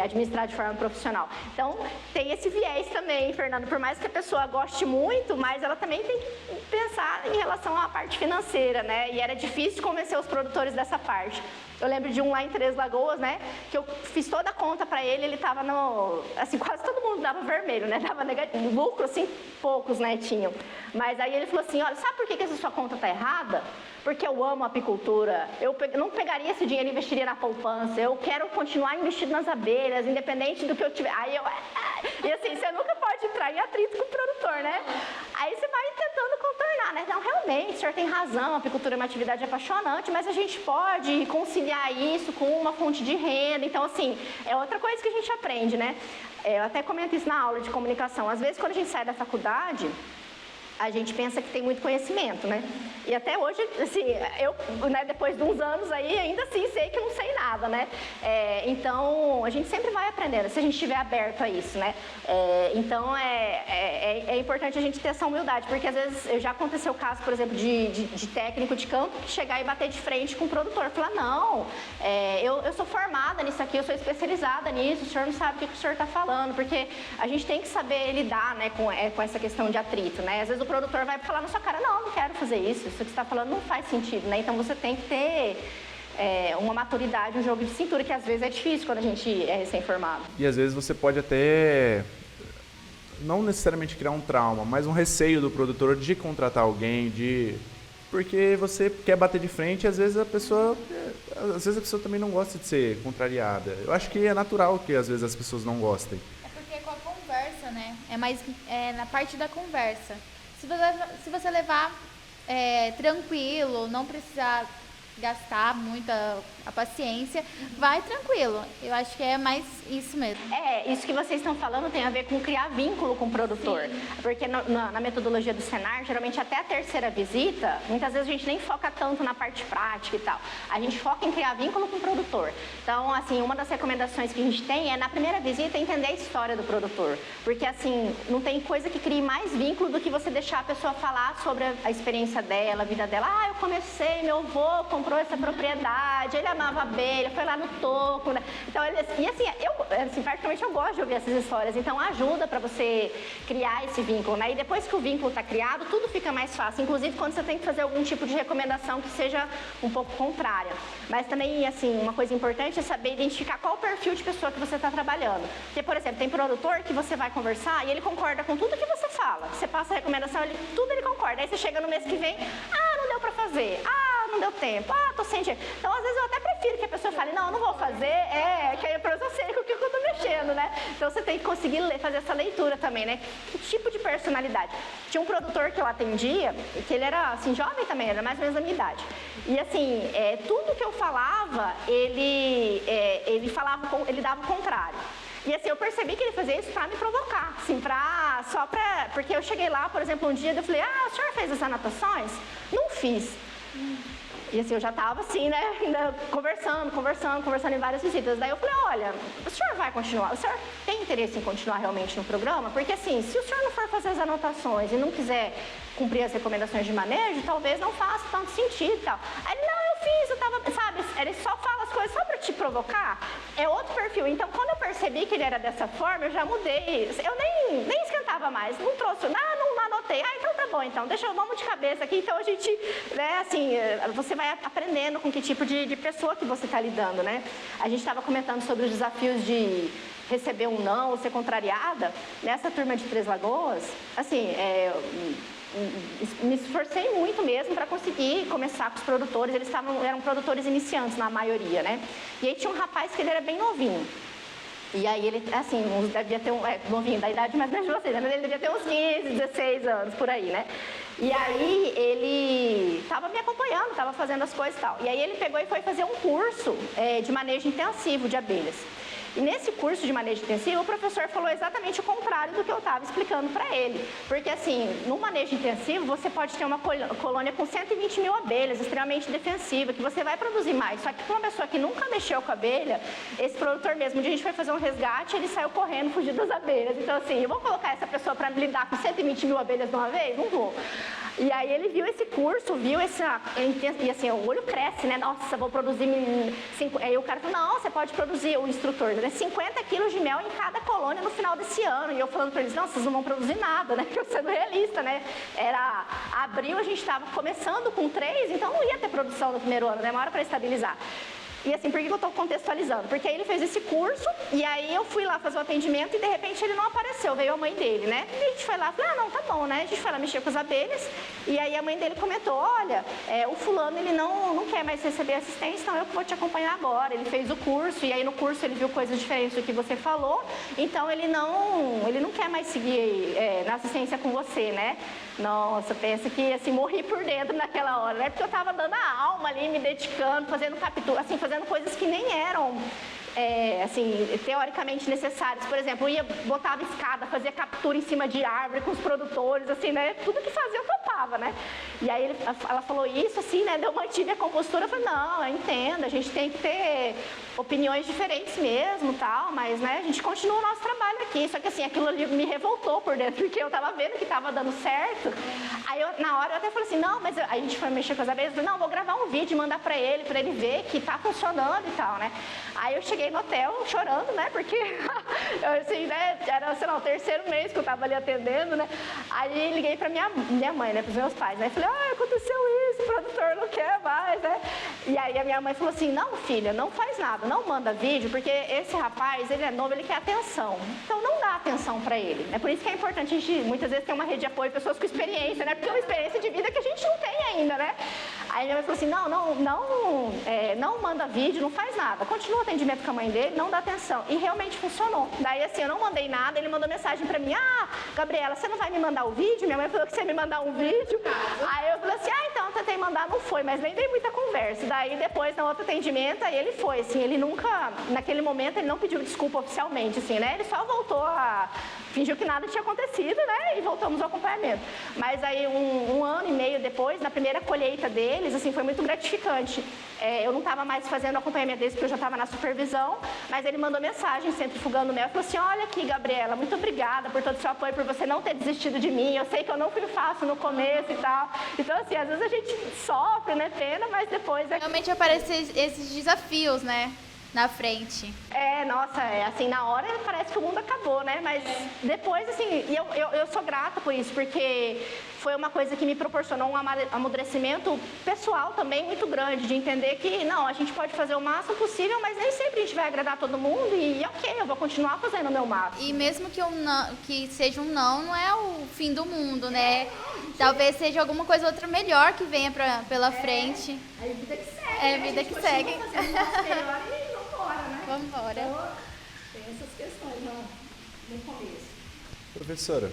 administrada de forma profissional. Então, tem esse viés também, Fernando, por mais que a pessoa goste muito, mas ela também tem que pensar em relação à parte financeira, né? E era difícil convencer os produtores dessa parte. Eu lembro de um lá em Três Lagoas, né, que eu fiz toda a conta para ele estava no, assim, quase todo mundo dava vermelho, né, dava negativo, lucro, assim, poucos, né, tinham. Mas aí ele falou assim, olha, sabe por que essa sua conta está errada? Porque eu amo a apicultura, eu não pegaria esse dinheiro e investiria na poupança, eu quero continuar investindo nas abelhas, independente do que eu tiver. Aí eu, e assim, você nunca pode entrar em atrito com o produtor, né? Aí você vai tentando contornar, né? Não, realmente, o senhor tem razão, a apicultura é uma atividade apaixonante, mas a gente pode conciliar isso com uma fonte de renda. Então, assim, é outra coisa que a gente aprende, né? Eu até comento isso na aula de comunicação. Às vezes, quando a gente sai da faculdade, a gente pensa que tem muito conhecimento, né? E até hoje, assim, eu, né, depois de uns anos aí, ainda assim sei que não sei nada, né? Então, a gente sempre vai aprendendo, se a gente estiver aberto a isso, né? Então, é importante a gente ter essa humildade, porque às vezes já aconteceu o caso, por exemplo, de técnico de campo que chegar e bater de frente com o produtor, falar, não, eu sou formada nisso aqui, eu sou especializada nisso, o senhor não sabe o que o senhor está falando, porque a gente tem que saber lidar, né, com essa questão de atrito, né? Às vezes o produtor vai falar na sua cara, não quero fazer isso, isso que você está falando não faz sentido, né? Então você tem que ter uma maturidade, um jogo de cintura, que às vezes é difícil quando a gente é recém-formado. E às vezes você pode até, não necessariamente criar um trauma, mas um receio do produtor de contratar alguém, porque você quer bater de frente e às vezes a pessoa também não gosta de ser contrariada. Eu acho que é natural que às vezes as pessoas não gostem. É porque é com a conversa, né? É mais na parte da conversa. Se você levar tranquilo, não precisar gastar muito a paciência, vai tranquilo. Eu acho que é mais isso mesmo. Isso que vocês estão falando tem a ver com criar vínculo com o produtor. Sim. Porque na metodologia do Senar, geralmente até a terceira visita, muitas vezes a gente nem foca tanto na parte prática e tal. A gente foca em criar vínculo com o produtor. Então, assim, uma das recomendações que a gente tem é, na primeira visita, entender a história do produtor. Porque, assim, não tem coisa que crie mais vínculo do que você deixar a pessoa falar sobre a experiência dela, a vida dela. Eu comecei, meu avô comprou essa propriedade, ele amava abelha, foi lá no toco, né? Então, particularmente eu gosto de ouvir essas histórias, então ajuda para você criar esse vínculo, né? E depois que o vínculo está criado, tudo fica mais fácil, inclusive quando você tem que fazer algum tipo de recomendação que seja um pouco contrária. Mas também, assim, uma coisa importante é saber identificar qual o perfil de pessoa que você está trabalhando. Porque, por exemplo, tem produtor que você vai conversar e ele concorda com tudo que você fala. Você passa a recomendação, tudo ele concorda. Aí você chega no mês que vem, não deu para fazer, não deu tempo, tô sem dinheiro. Então, às vezes, eu até prefiro que a pessoa fale, não vou fazer, que aí eu sei com o que eu tô mexendo, né? Então, você tem que conseguir fazer essa leitura também, né? Que tipo de personalidade? Tinha um produtor que eu atendia, que ele era, assim, jovem também, era mais ou menos da minha idade. E, assim, tudo que eu falava, ele dava o contrário. E assim, eu percebi que ele fazia isso pra me provocar, assim, porque eu cheguei lá, por exemplo, um dia, eu falei, o senhor fez as anotações? Não fiz. E assim, eu já estava assim, né, ainda conversando em várias visitas. Daí eu falei, olha, o senhor vai continuar? O senhor tem interesse em continuar realmente no programa? Porque assim, se o senhor não for fazer as anotações e não quiser cumprir as recomendações de manejo, talvez não faça tanto sentido e tal. Aí ele, não, eu fiz, eu tava, sabe, ele só fala as coisas só pra te provocar. É outro perfil. Então, quando eu percebi que ele era dessa forma, eu já mudei. Eu nem esquentava mais, não trouxe, não anotei. Então tá bom, então, vamos de cabeça aqui. Então, a gente, né, assim, você vai aprendendo com que tipo de pessoa que você está lidando, né? A gente estava comentando sobre os desafios de receber um não ou ser contrariada. Nessa turma de Três Lagoas, assim, me esforcei muito mesmo para conseguir começar com os produtores. Eram produtores iniciantes na maioria, né? E aí tinha um rapaz que ele era bem novinho. E aí ele, assim, devia ter novinho da idade mais grande de vocês, né? Mas ele devia ter uns 15, 16 anos, por aí, né? E aí ele estava me acompanhando, estava fazendo as coisas e tal. E aí ele pegou e foi fazer um curso de manejo intensivo de abelhas. E nesse curso de manejo intensivo, o professor falou exatamente o contrário do que eu estava explicando para ele. Porque assim, no manejo intensivo, você pode ter uma colônia com 120 mil abelhas, extremamente defensiva, que você vai produzir mais. Só que para uma pessoa que nunca mexeu com abelha, esse produtor mesmo, um dia a gente foi fazer um resgate, ele saiu correndo, fugiu das abelhas. Então assim, eu vou colocar essa pessoa para lidar com 120 mil abelhas de uma vez? Não vou. E aí ele viu esse curso, viu esse... E assim, o olho cresce, né? Nossa, vou produzir... Aí o cara falou, não, você pode produzir, o instrutor, né? 50 quilos de mel em cada colônia no final desse ano. E eu falando para eles, não, vocês não vão produzir nada, né? Porque eu sendo realista, né? Era abril, a gente estava começando com 3, então não ia ter produção no primeiro ano, demora para estabilizar. E assim, por que eu estou contextualizando? Porque aí ele fez esse curso, e aí eu fui lá fazer o atendimento e de repente ele não apareceu, veio a mãe dele, né? E a gente foi lá, falei, não, tá bom, né? A gente foi lá mexer com as abelhas, e aí a mãe dele comentou, olha, o fulano, ele não quer mais receber assistência, então eu vou te acompanhar agora. Ele fez o curso, e aí no curso ele viu coisas diferentes do que você falou, então ele não quer mais seguir na assistência com você, né? Nossa, pensa que assim, morri por dentro naquela hora, né? Porque eu estava dando a alma ali, me dedicando, fazendo captura, assim, fazendo coisas que nem eram, assim, teoricamente necessárias. Por exemplo, eu ia, botava escada, fazia captura em cima de árvore com os produtores, assim, né? Tudo que fazia eu topava, né? E aí ela falou isso, assim, né? Eu mantive a compostura, eu falei, não, eu entendo, a gente tem que ter opiniões diferentes mesmo, tal, mas, né, a gente continua o nosso trabalho aqui. Só que, assim, aquilo ali me revoltou por dentro, porque eu tava vendo que tava dando certo. Aí, na hora, eu até falei assim, não, mas a gente foi mexer com as abelhas, eu falei, não, vou gravar um vídeo e mandar pra ele ver que tá funcionando e tal, né? Aí eu cheguei no hotel chorando, né, porque, eu, assim, né, era, sei lá, o 3º mês que eu tava ali atendendo, né? Aí liguei pra minha mãe, né, pros meus pais, né? Falei, aconteceu isso, o produtor não quer mais, né? E aí a minha mãe falou assim, não, filha, não faz nada, não manda vídeo, porque esse rapaz, ele é novo, ele quer atenção. Então não dá atenção pra ele. É por isso que é importante a gente, muitas vezes, ter uma rede de apoio, pessoas com experiência, né? Porque é uma experiência de vida que a gente não tem ainda, né? Aí minha mãe falou assim, não manda vídeo, não faz nada. Continua o atendimento com a mãe dele, não dá atenção. E realmente funcionou. Daí, assim, eu não mandei nada, ele mandou mensagem pra mim, Gabriela, você não vai me mandar o vídeo? Minha mãe falou que você ia me mandar um vídeo. Aí eu falei assim, então, eu tentei mandar, não foi, mas nem dei muita conversa. Daí, depois, no outro atendimento, aí ele foi, assim, ele nunca, naquele momento, ele não pediu desculpa oficialmente, assim, né? Ele só voltou fingiu que nada tinha acontecido, né? E voltamos ao acompanhamento. Mas aí, um ano e meio depois, na primeira colheita deles, assim, foi muito gratificante. Eu não estava mais fazendo o acompanhamento deles, porque eu já estava na supervisão, mas ele mandou mensagem, centrifugando mel, e falou assim, olha aqui, Gabriela, muito obrigada por todo o seu apoio, por você não ter desistido de mim, eu sei que eu não fui fácil no começo e tal. Então, assim, às vezes a gente sofre, né, pena, mas depois... Realmente aparecem esses desafios, né? Na frente. Nossa, assim, na hora parece que o mundo acabou, né? Mas depois, assim, e eu sou grata por isso, porque foi uma coisa que me proporcionou um amadurecimento pessoal também muito grande, de entender que, não, a gente pode fazer o máximo possível, mas nem sempre a gente vai agradar todo mundo e ok, eu vou continuar fazendo o meu máximo. E mesmo que seja um não é o fim do mundo, né? Talvez seja alguma coisa outra melhor que venha pela frente. É a vida que segue. É a vida que segue. Vamos embora. Então, tem essas questões no começo. Professora,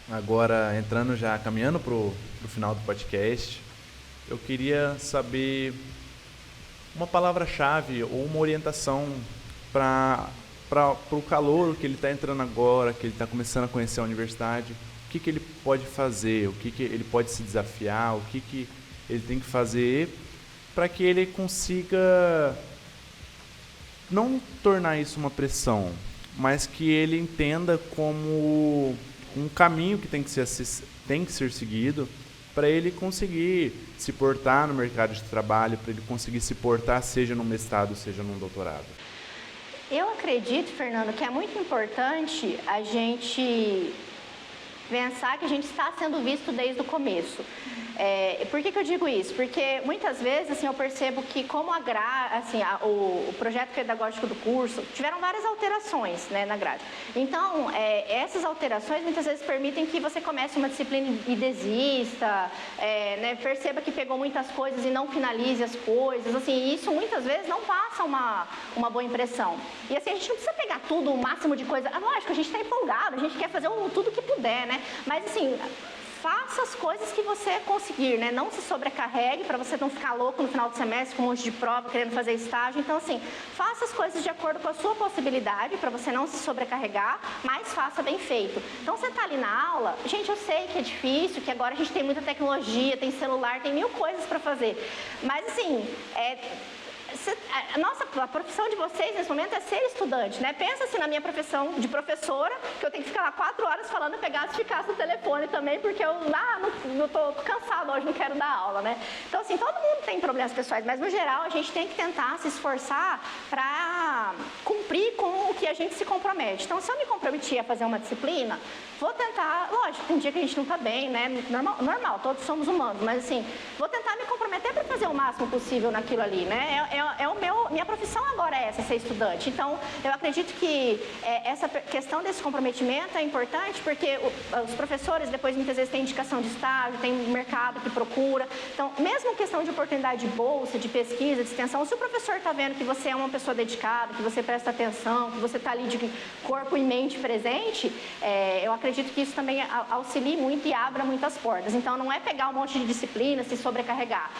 agora entrando já, caminhando para o final do podcast, eu queria saber uma palavra-chave ou uma orientação para o calouro que ele está entrando agora, que ele está começando a conhecer a universidade, o que ele pode fazer, o que ele pode se desafiar, o que ele tem que fazer para que ele consiga não tornar isso uma pressão, mas que ele entenda como um caminho que tem que ser seguido para ele conseguir se portar no mercado de trabalho, para ele conseguir se portar seja no mestrado, seja no doutorado. Eu acredito, Fernando, que é muito importante a gente pensar que a gente está sendo visto desde o começo. Por que eu digo isso? Porque muitas vezes, assim, eu percebo que como o projeto pedagógico do curso, tiveram várias alterações, né, na grade. Então, essas alterações muitas vezes permitem que você comece uma disciplina e desista, né, perceba que pegou muitas coisas e não finalize as coisas, assim, isso muitas vezes não passa uma boa impressão. E assim, a gente não precisa pegar tudo, o máximo de coisa, lógico, a gente está empolgado, a gente quer fazer tudo que puder, né, mas assim, faça as coisas que você conseguir, né? Não se sobrecarregue para você não ficar louco no final do semestre com um monte de prova, querendo fazer estágio. Então, assim, faça as coisas de acordo com a sua possibilidade para você não se sobrecarregar, mas faça bem feito. Então, você está ali na aula, gente, eu sei que é difícil, que agora a gente tem muita tecnologia, tem celular, tem mil coisas para fazer. Mas, assim, a profissão de vocês nesse momento é ser estudante, né? Pensa assim na minha profissão de professora, que eu tenho que ficar lá 4 horas falando, pegar e ficar no telefone também, porque eu tô cansada hoje, não quero dar aula, né? Então, assim, todo mundo tem problemas pessoais, mas no geral a gente tem que tentar se esforçar para cumprir com o que a gente se compromete. Então, se eu me comprometi a fazer uma disciplina, vou tentar, lógico, tem dia que a gente não tá bem, né? Normal, todos somos humanos, mas assim, vou tentar me comprometer para fazer o máximo possível naquilo ali, né? Minha profissão agora é essa, ser estudante. Então, eu acredito que essa questão desse comprometimento é importante, porque os professores depois muitas vezes têm indicação de estágio, tem mercado que procura. Então, mesmo questão de oportunidade de bolsa, de pesquisa, de extensão, se o professor está vendo que você é uma pessoa dedicada, que você presta atenção, que você está ali de corpo e mente presente, eu acredito que isso também auxilie muito e abra muitas portas. Então, não é pegar um monte de disciplina, se sobrecarregar.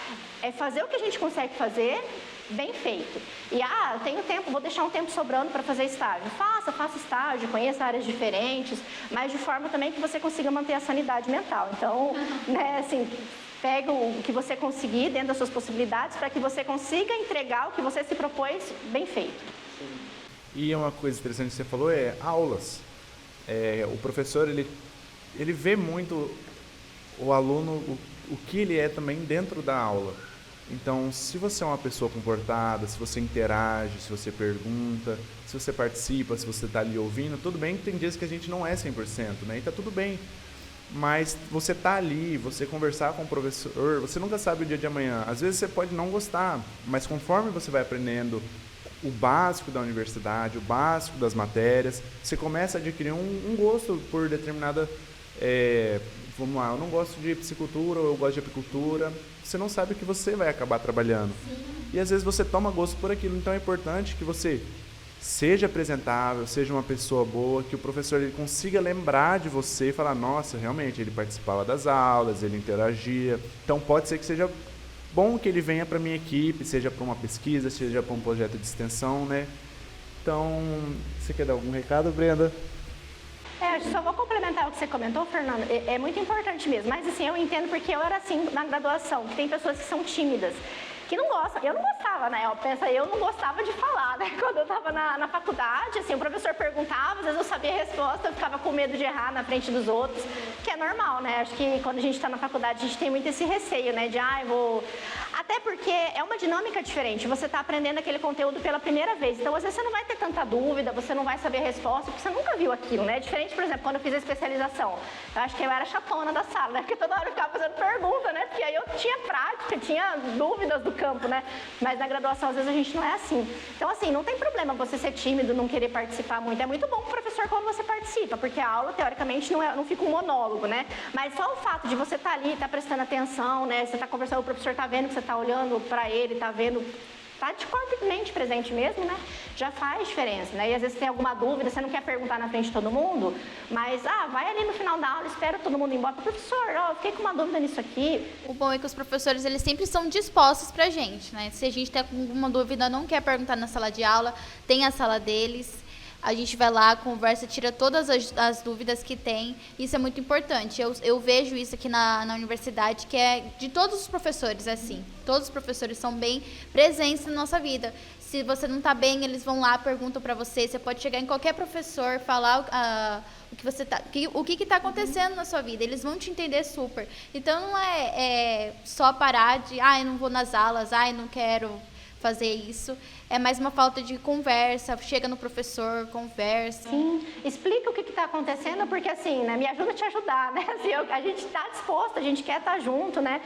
É fazer o que a gente consegue fazer bem feito. E, eu tenho tempo, vou deixar um tempo sobrando para fazer estágio. Faça estágio, conheça áreas diferentes, mas de forma também que você consiga manter a sanidade mental. Então, né, assim, pega o que você conseguir dentro das suas possibilidades para que você consiga entregar o que você se propôs bem feito. E uma coisa interessante que você falou é aulas. O professor, ele vê muito o aluno, o que ele é também dentro da aula. Então, se você é uma pessoa comportada, se você interage, se você pergunta, se você participa, se você está ali ouvindo, tudo bem que tem dias que a gente não é 100%, né? E está tudo bem. Mas você está ali, você conversar com o professor, você nunca sabe o dia de amanhã. Às vezes você pode não gostar, mas conforme você vai aprendendo o básico da universidade, o básico das matérias, você começa a adquirir um gosto por determinada... vamos lá, eu não gosto de piscicultura, ou eu gosto de apicultura. Você não sabe o que você vai acabar trabalhando. Sim. E às vezes você toma gosto por aquilo. Então é importante que você seja apresentável, seja uma pessoa boa, que o professor ele consiga lembrar de você e falar, nossa, realmente, ele participava das aulas, ele interagia. Então pode ser que seja bom que ele venha para a minha equipe, seja para uma pesquisa, seja para um projeto de extensão, né? Então, você quer dar algum recado, Brenda? Só vou complementar o que você comentou, Fernando. É muito importante mesmo, mas assim, eu entendo porque eu era assim na graduação, que tem pessoas que são tímidas, que não gostam. Eu não gostava, né? Eu não gostava de falar, né? Quando eu estava na faculdade, assim, o professor perguntava, às vezes eu sabia a resposta, eu ficava com medo de errar na frente dos outros, que é normal, né? Acho que quando a gente está na faculdade, a gente tem muito esse receio, né? De, Até porque é uma dinâmica diferente, você está aprendendo aquele conteúdo pela primeira vez, então às vezes você não vai ter tanta dúvida, você não vai saber a resposta, porque você nunca viu aquilo, né? Diferente, por exemplo, quando eu fiz a especialização, eu acho que eu era chatona da sala, né? Porque toda hora eu ficava fazendo pergunta, né? Porque aí eu tinha prática, tinha dúvidas do campo, né? Mas na graduação, às vezes, a gente não é assim. Então, assim, não tem problema você ser tímido, não querer participar muito. É muito bom pro professor quando você participa, porque a aula, teoricamente, não fica um monólogo, né? Mas só o fato de você estar ali, estar prestando atenção, né? Você está conversando, o professor está vendo que você está olhando para ele, está vendo... Tá de corpo e mente presente mesmo, né? Já faz diferença, né? E às vezes tem alguma dúvida, você não quer perguntar na frente de todo mundo, mas, vai ali no final da aula, espera todo mundo ir embora. Professor, eu fiquei com uma dúvida nisso aqui. O bom é que os professores, eles sempre são dispostos pra gente, né? Se a gente tem alguma dúvida, não quer perguntar na sala de aula, tem a sala deles. A gente vai lá, conversa, tira todas as dúvidas que tem. Isso é muito importante. Eu vejo isso aqui na universidade, que é de todos os professores, assim. Todos os professores são bem presentes na nossa vida. Se você não está bem, eles vão lá, perguntam para você. Você pode chegar em qualquer professor, falar o que está acontecendo na sua vida. Eles vão te entender super. Então, não é só parar de, eu não vou nas aulas, não quero fazer isso. É mais uma falta de conversa, chega no professor, conversa. Sim, explica o que está acontecendo, porque assim, né, me ajuda a te ajudar, né? Assim, a gente está disposto, a gente quer estar junto, né?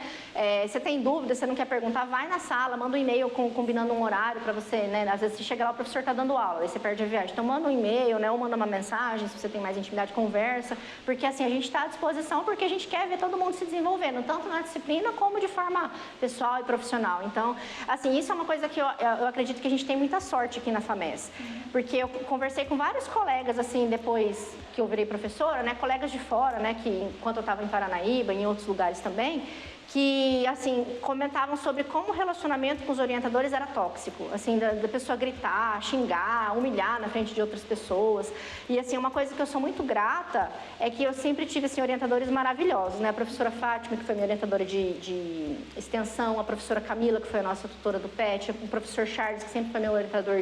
Você tem dúvida, você não quer perguntar, vai na sala, manda um e-mail combinando um horário para você, né? Às vezes você chega lá, o professor está dando aula, aí você perde a viagem. Então manda um e-mail, né? Ou manda uma mensagem, se você tem mais intimidade, conversa, porque assim, a gente está à disposição, porque a gente quer ver todo mundo se desenvolvendo, tanto na disciplina como de forma pessoal e profissional. Então, assim, isso é uma coisa que eu acredito que a gente tem muita sorte aqui na FAMES, porque eu conversei com vários colegas, assim, depois que eu virei professora, né, colegas de fora, né, que enquanto eu estava em Paranaíba, em outros lugares também, que, assim, comentavam sobre como o relacionamento com os orientadores era tóxico, assim, da pessoa gritar, xingar, humilhar na frente de outras pessoas. E, assim, uma coisa que eu sou muito grata é que eu sempre tive, assim, orientadores maravilhosos, né? A professora Fátima, que foi minha orientadora de extensão, a professora Camila, que foi a nossa tutora do PET, o professor Charles, que sempre foi meu orientador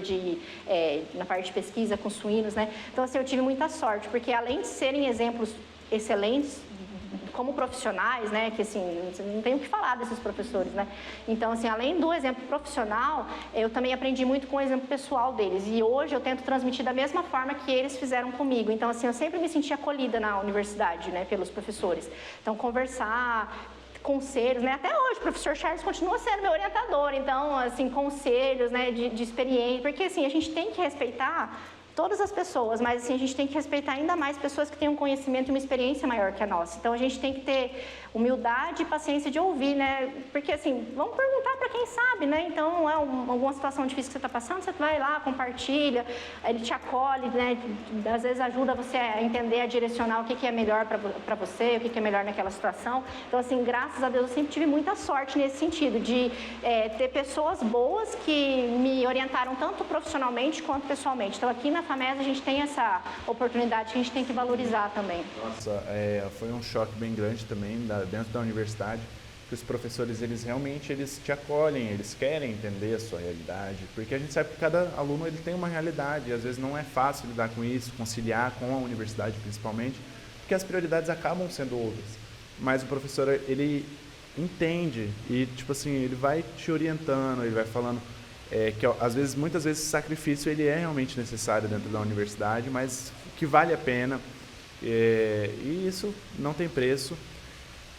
na parte de pesquisa com suínos, né? Então, assim, eu tive muita sorte, porque além de serem exemplos excelentes como profissionais, né, que assim, não tenho o que falar desses professores, né, então assim, além do exemplo profissional, eu também aprendi muito com o exemplo pessoal deles, e hoje eu tento transmitir da mesma forma que eles fizeram comigo, então assim, eu sempre me senti acolhida na universidade, né, pelos professores, então conversar, conselhos, né? Até hoje o professor Charles continua sendo meu orientador, então assim, conselhos, né, de experiência, porque assim, a gente tem que respeitar todas as pessoas, mas assim, a gente tem que respeitar ainda mais pessoas que têm um conhecimento e uma experiência maior que a nossa. Então, a gente tem que ter humildade e paciência de ouvir, né? Porque, assim, vamos perguntar para quem sabe, né? Então, alguma situação difícil que você está passando, você vai lá, compartilha, ele te acolhe, né? Às vezes ajuda você a entender, a direcionar o que é melhor para você, o que é melhor naquela situação. Então, assim, graças a Deus, eu sempre tive muita sorte nesse sentido, de ter pessoas boas que me orientaram tanto profissionalmente quanto pessoalmente. Então, aqui na FAMES a gente tem essa oportunidade que a gente tem que valorizar também. Nossa, foi um choque bem grande também dentro da universidade, que os professores, eles realmente te acolhem, eles querem entender a sua realidade, porque a gente sabe que cada aluno ele tem uma realidade, e às vezes não é fácil lidar com isso, conciliar com a universidade principalmente, porque as prioridades acabam sendo outras, mas o professor, ele entende e, tipo assim, ele vai te orientando, ele vai falando que muitas vezes o sacrifício ele é realmente necessário dentro da universidade, mas que vale a pena, e isso não tem preço.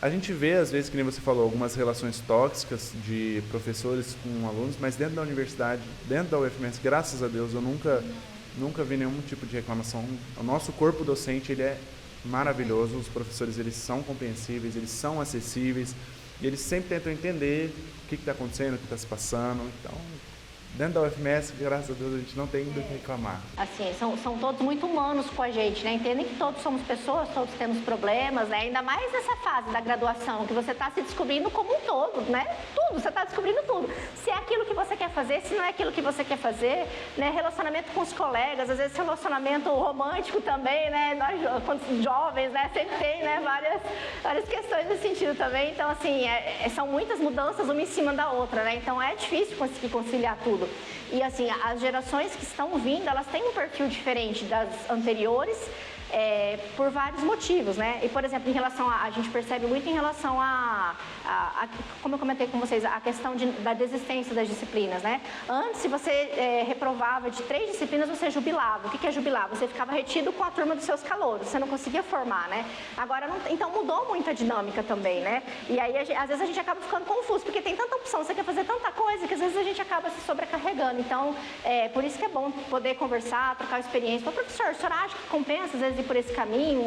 A gente vê, às vezes, que nem você falou, algumas relações tóxicas de professores com alunos, mas dentro da universidade, dentro da UFMS, graças a Deus, eu nunca vi nenhum tipo de reclamação. O nosso corpo docente, ele é maravilhoso, os professores, eles são compreensíveis, eles são acessíveis, e eles sempre tentam entender o que está acontecendo, o que está se passando. Então, dentro da UFMS, graças a Deus, a gente não tem do que reclamar. Assim, são todos muito humanos com a gente, né? Entendem que todos somos pessoas, todos temos problemas, né? Ainda mais nessa fase da graduação, que você está se descobrindo como um todo, né? Tudo, você está descobrindo tudo. Se é aquilo que você quer fazer, se não é aquilo que você quer fazer, né? Relacionamento com os colegas, às vezes relacionamento romântico também, né? Nós, quando jovens, né? Sempre tem, né? Várias questões nesse sentido também. Então, assim, são muitas mudanças uma em cima da outra, né? Então, é difícil conseguir conciliar tudo. E assim, as gerações que estão vindo, elas têm um perfil diferente das anteriores, por vários motivos, né? E, por exemplo, a gente percebe muito em relação como eu comentei com vocês, a questão da desistência das disciplinas, né? Antes, se você reprovava de 3 disciplinas, você jubilava. O que é jubilar? Você ficava retido com a turma dos seus calouros, você não conseguia formar, né? Agora, então, mudou muito a dinâmica também, né? E aí, às vezes, a gente acaba ficando confuso, porque tem tanta opção, você quer fazer tanta coisa, que às vezes a gente acaba se sobrecarregando. Então, por isso que é bom poder conversar, trocar experiência. Mas, professor, a senhora acha que compensa, às vezes, ir por esse caminho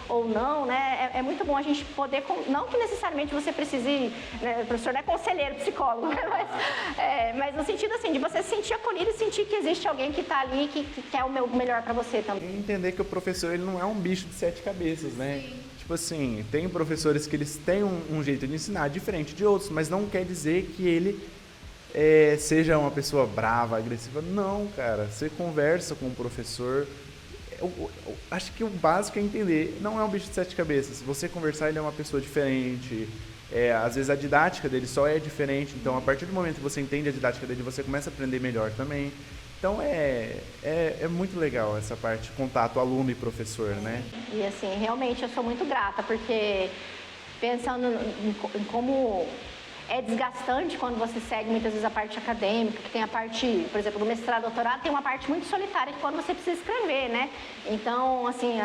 ou não, né? É muito bom a gente poder, não que necessariamente você precise, né? O professor não é conselheiro, psicólogo, né? Mas no sentido assim, de você se sentir acolhido e sentir que existe alguém que está ali que quer o melhor para você também. E entender que o professor, ele não é um bicho de 7 cabeças, né? Tipo assim, tem professores que eles têm um jeito de ensinar diferente de outros, mas não quer dizer que ele seja uma pessoa brava, agressiva. Não, cara, você conversa com o professor. Eu acho que o básico é entender, não é um bicho de 7 cabeças. Se você conversar, ele é uma pessoa diferente. Às vezes a didática dele só é diferente. Então, a partir do momento que você entende a didática dele, você começa a aprender melhor também. Então, é muito legal essa parte de contato aluno e professor, né? E assim, realmente eu sou muito grata, porque pensando em como é desgastante quando você segue muitas vezes a parte acadêmica, que tem a parte, por exemplo, do mestrado, doutorado, tem uma parte muito solitária que quando você precisa escrever, né? Então, assim,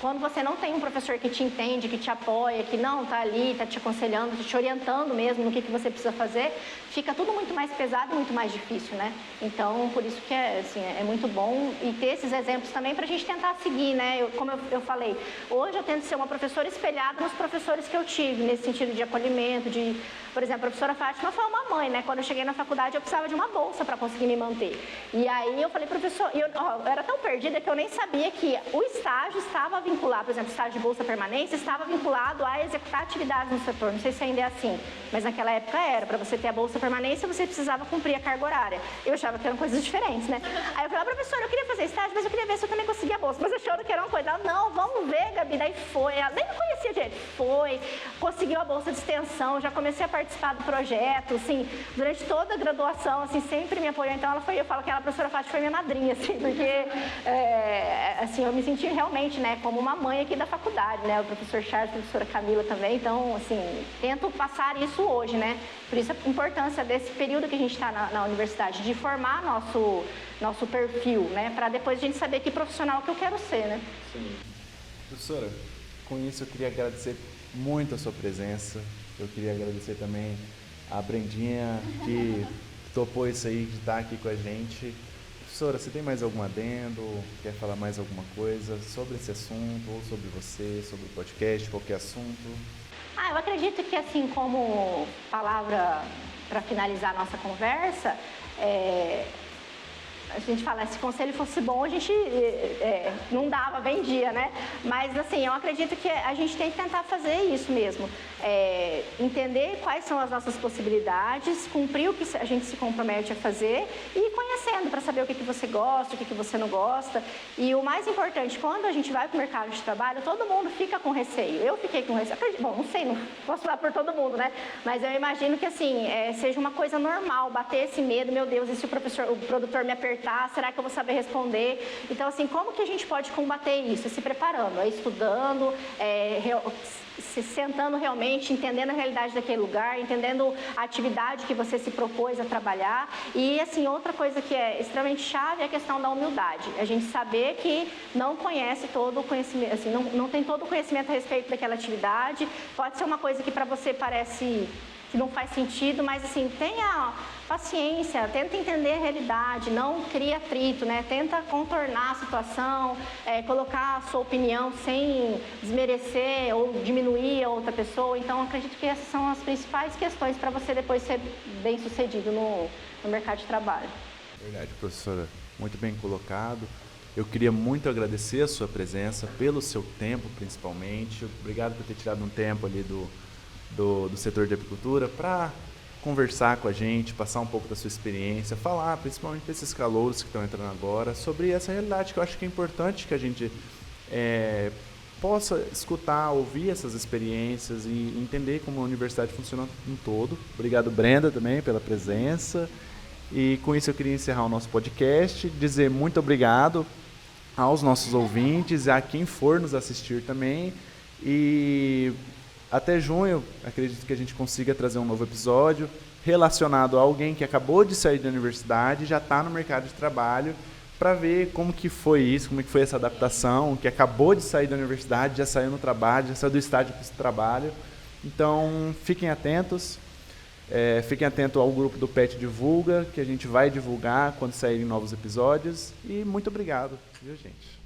quando você não tem um professor que te entende, que te apoia, que não está ali, está te aconselhando, te orientando mesmo no que você precisa fazer, fica tudo muito mais pesado e muito mais difícil, né? Então, por isso que assim, é muito bom e ter esses exemplos também para a gente tentar seguir, né? Como eu falei, hoje eu tento ser uma professora espelhada nos professores que eu tive, nesse sentido de acolhimento, por exemplo, a professora Fátima foi uma mãe, né? Quando eu cheguei na faculdade, eu precisava de uma bolsa para conseguir me manter. E aí eu falei, professor, eu era tão perdida que eu nem sabia que o estágio estava vinculado, por exemplo, o estágio de bolsa permanência estava vinculado a executar atividades no setor. Não sei se ainda é assim, mas naquela época era. Para você ter a bolsa permanência, você precisava cumprir a carga horária. Eu achava que eram coisas diferentes, né? Aí eu falei, professora, eu queria fazer estágio, mas eu queria ver se eu também conseguia a bolsa. Mas achando que era uma coisa. Ela, não, vamos ver, Gabi. Daí foi. Ela nem me conhecia direito. Foi. Conseguiu a bolsa de extensão, já comecei a participar do projeto, assim, durante toda a graduação, assim, sempre me apoiou. Então, eu falo que a professora Fátima foi minha madrinha, assim, porque, assim, eu me senti realmente, né, como uma mãe aqui da faculdade, né, o professor Charles, a professora Camila também. Então, assim, tento passar isso hoje, né, por isso a importância desse período que a gente está na universidade, de formar nosso perfil, né, para depois a gente saber que profissional que eu quero ser, né. Sim. Professora, com isso eu queria agradecer muito a sua presença. Eu queria agradecer também a Brendinha que topou isso aí, de estar aqui com a gente. Professora, você tem mais algum adendo? Quer falar mais alguma coisa sobre esse assunto, ou sobre você, sobre o podcast, qualquer assunto? Eu acredito que, assim, como palavra para finalizar a nossa conversa, a gente fala, se o conselho fosse bom, a gente não dava, vendia, né? Mas, assim, eu acredito que a gente tem que tentar fazer isso mesmo. Entender quais são as nossas possibilidades, cumprir o que a gente se compromete a fazer e ir conhecendo para saber o que você gosta, o que você não gosta. E o mais importante, quando a gente vai para o mercado de trabalho, todo mundo fica com receio. Eu fiquei com receio. Bom, não sei, não posso falar por todo mundo, né? Mas eu imagino que, assim, seja uma coisa normal, bater esse medo, meu Deus, e se o produtor me apertar, será que eu vou saber responder? Então, assim, como que a gente pode combater isso? Se preparando, estudando, se sentando realmente, entendendo a realidade daquele lugar, entendendo a atividade que você se propôs a trabalhar. E, assim, outra coisa que é extremamente chave é a questão da humildade. A gente saber que não conhece todo o conhecimento, assim, não tem todo o conhecimento a respeito daquela atividade. Pode ser uma coisa que para você parece que não faz sentido, mas, assim, tenha paciência, tenta entender a realidade, não cria atrito, né? Tenta contornar a situação, colocar a sua opinião sem desmerecer ou diminuir a outra pessoa. Então, acredito que essas são as principais questões para você depois ser bem-sucedido no mercado de trabalho. Verdade, professora. Muito bem colocado. Eu queria muito agradecer a sua presença, pelo seu tempo, principalmente. Obrigado por ter tirado um tempo ali do setor de apicultura para conversar com a gente, passar um pouco da sua experiência, falar principalmente para esses calouros que estão entrando agora sobre essa realidade que eu acho que é importante que a gente possa escutar, ouvir essas experiências e entender como a universidade funciona em todo. Obrigado, Brenda, também pela presença. E com isso eu queria encerrar o nosso podcast, dizer muito obrigado aos nossos ouvintes, a quem for nos assistir também. E até junho, acredito que a gente consiga trazer um novo episódio relacionado a alguém que acabou de sair da universidade e já está no mercado de trabalho, para ver como que foi isso, como que foi essa adaptação, que acabou de sair da universidade, já saiu no trabalho, já saiu do estágio para esse trabalho. Então, fiquem atentos. Fiquem atentos ao grupo do PET Divulga, que a gente vai divulgar quando saírem novos episódios. E muito obrigado, viu, gente?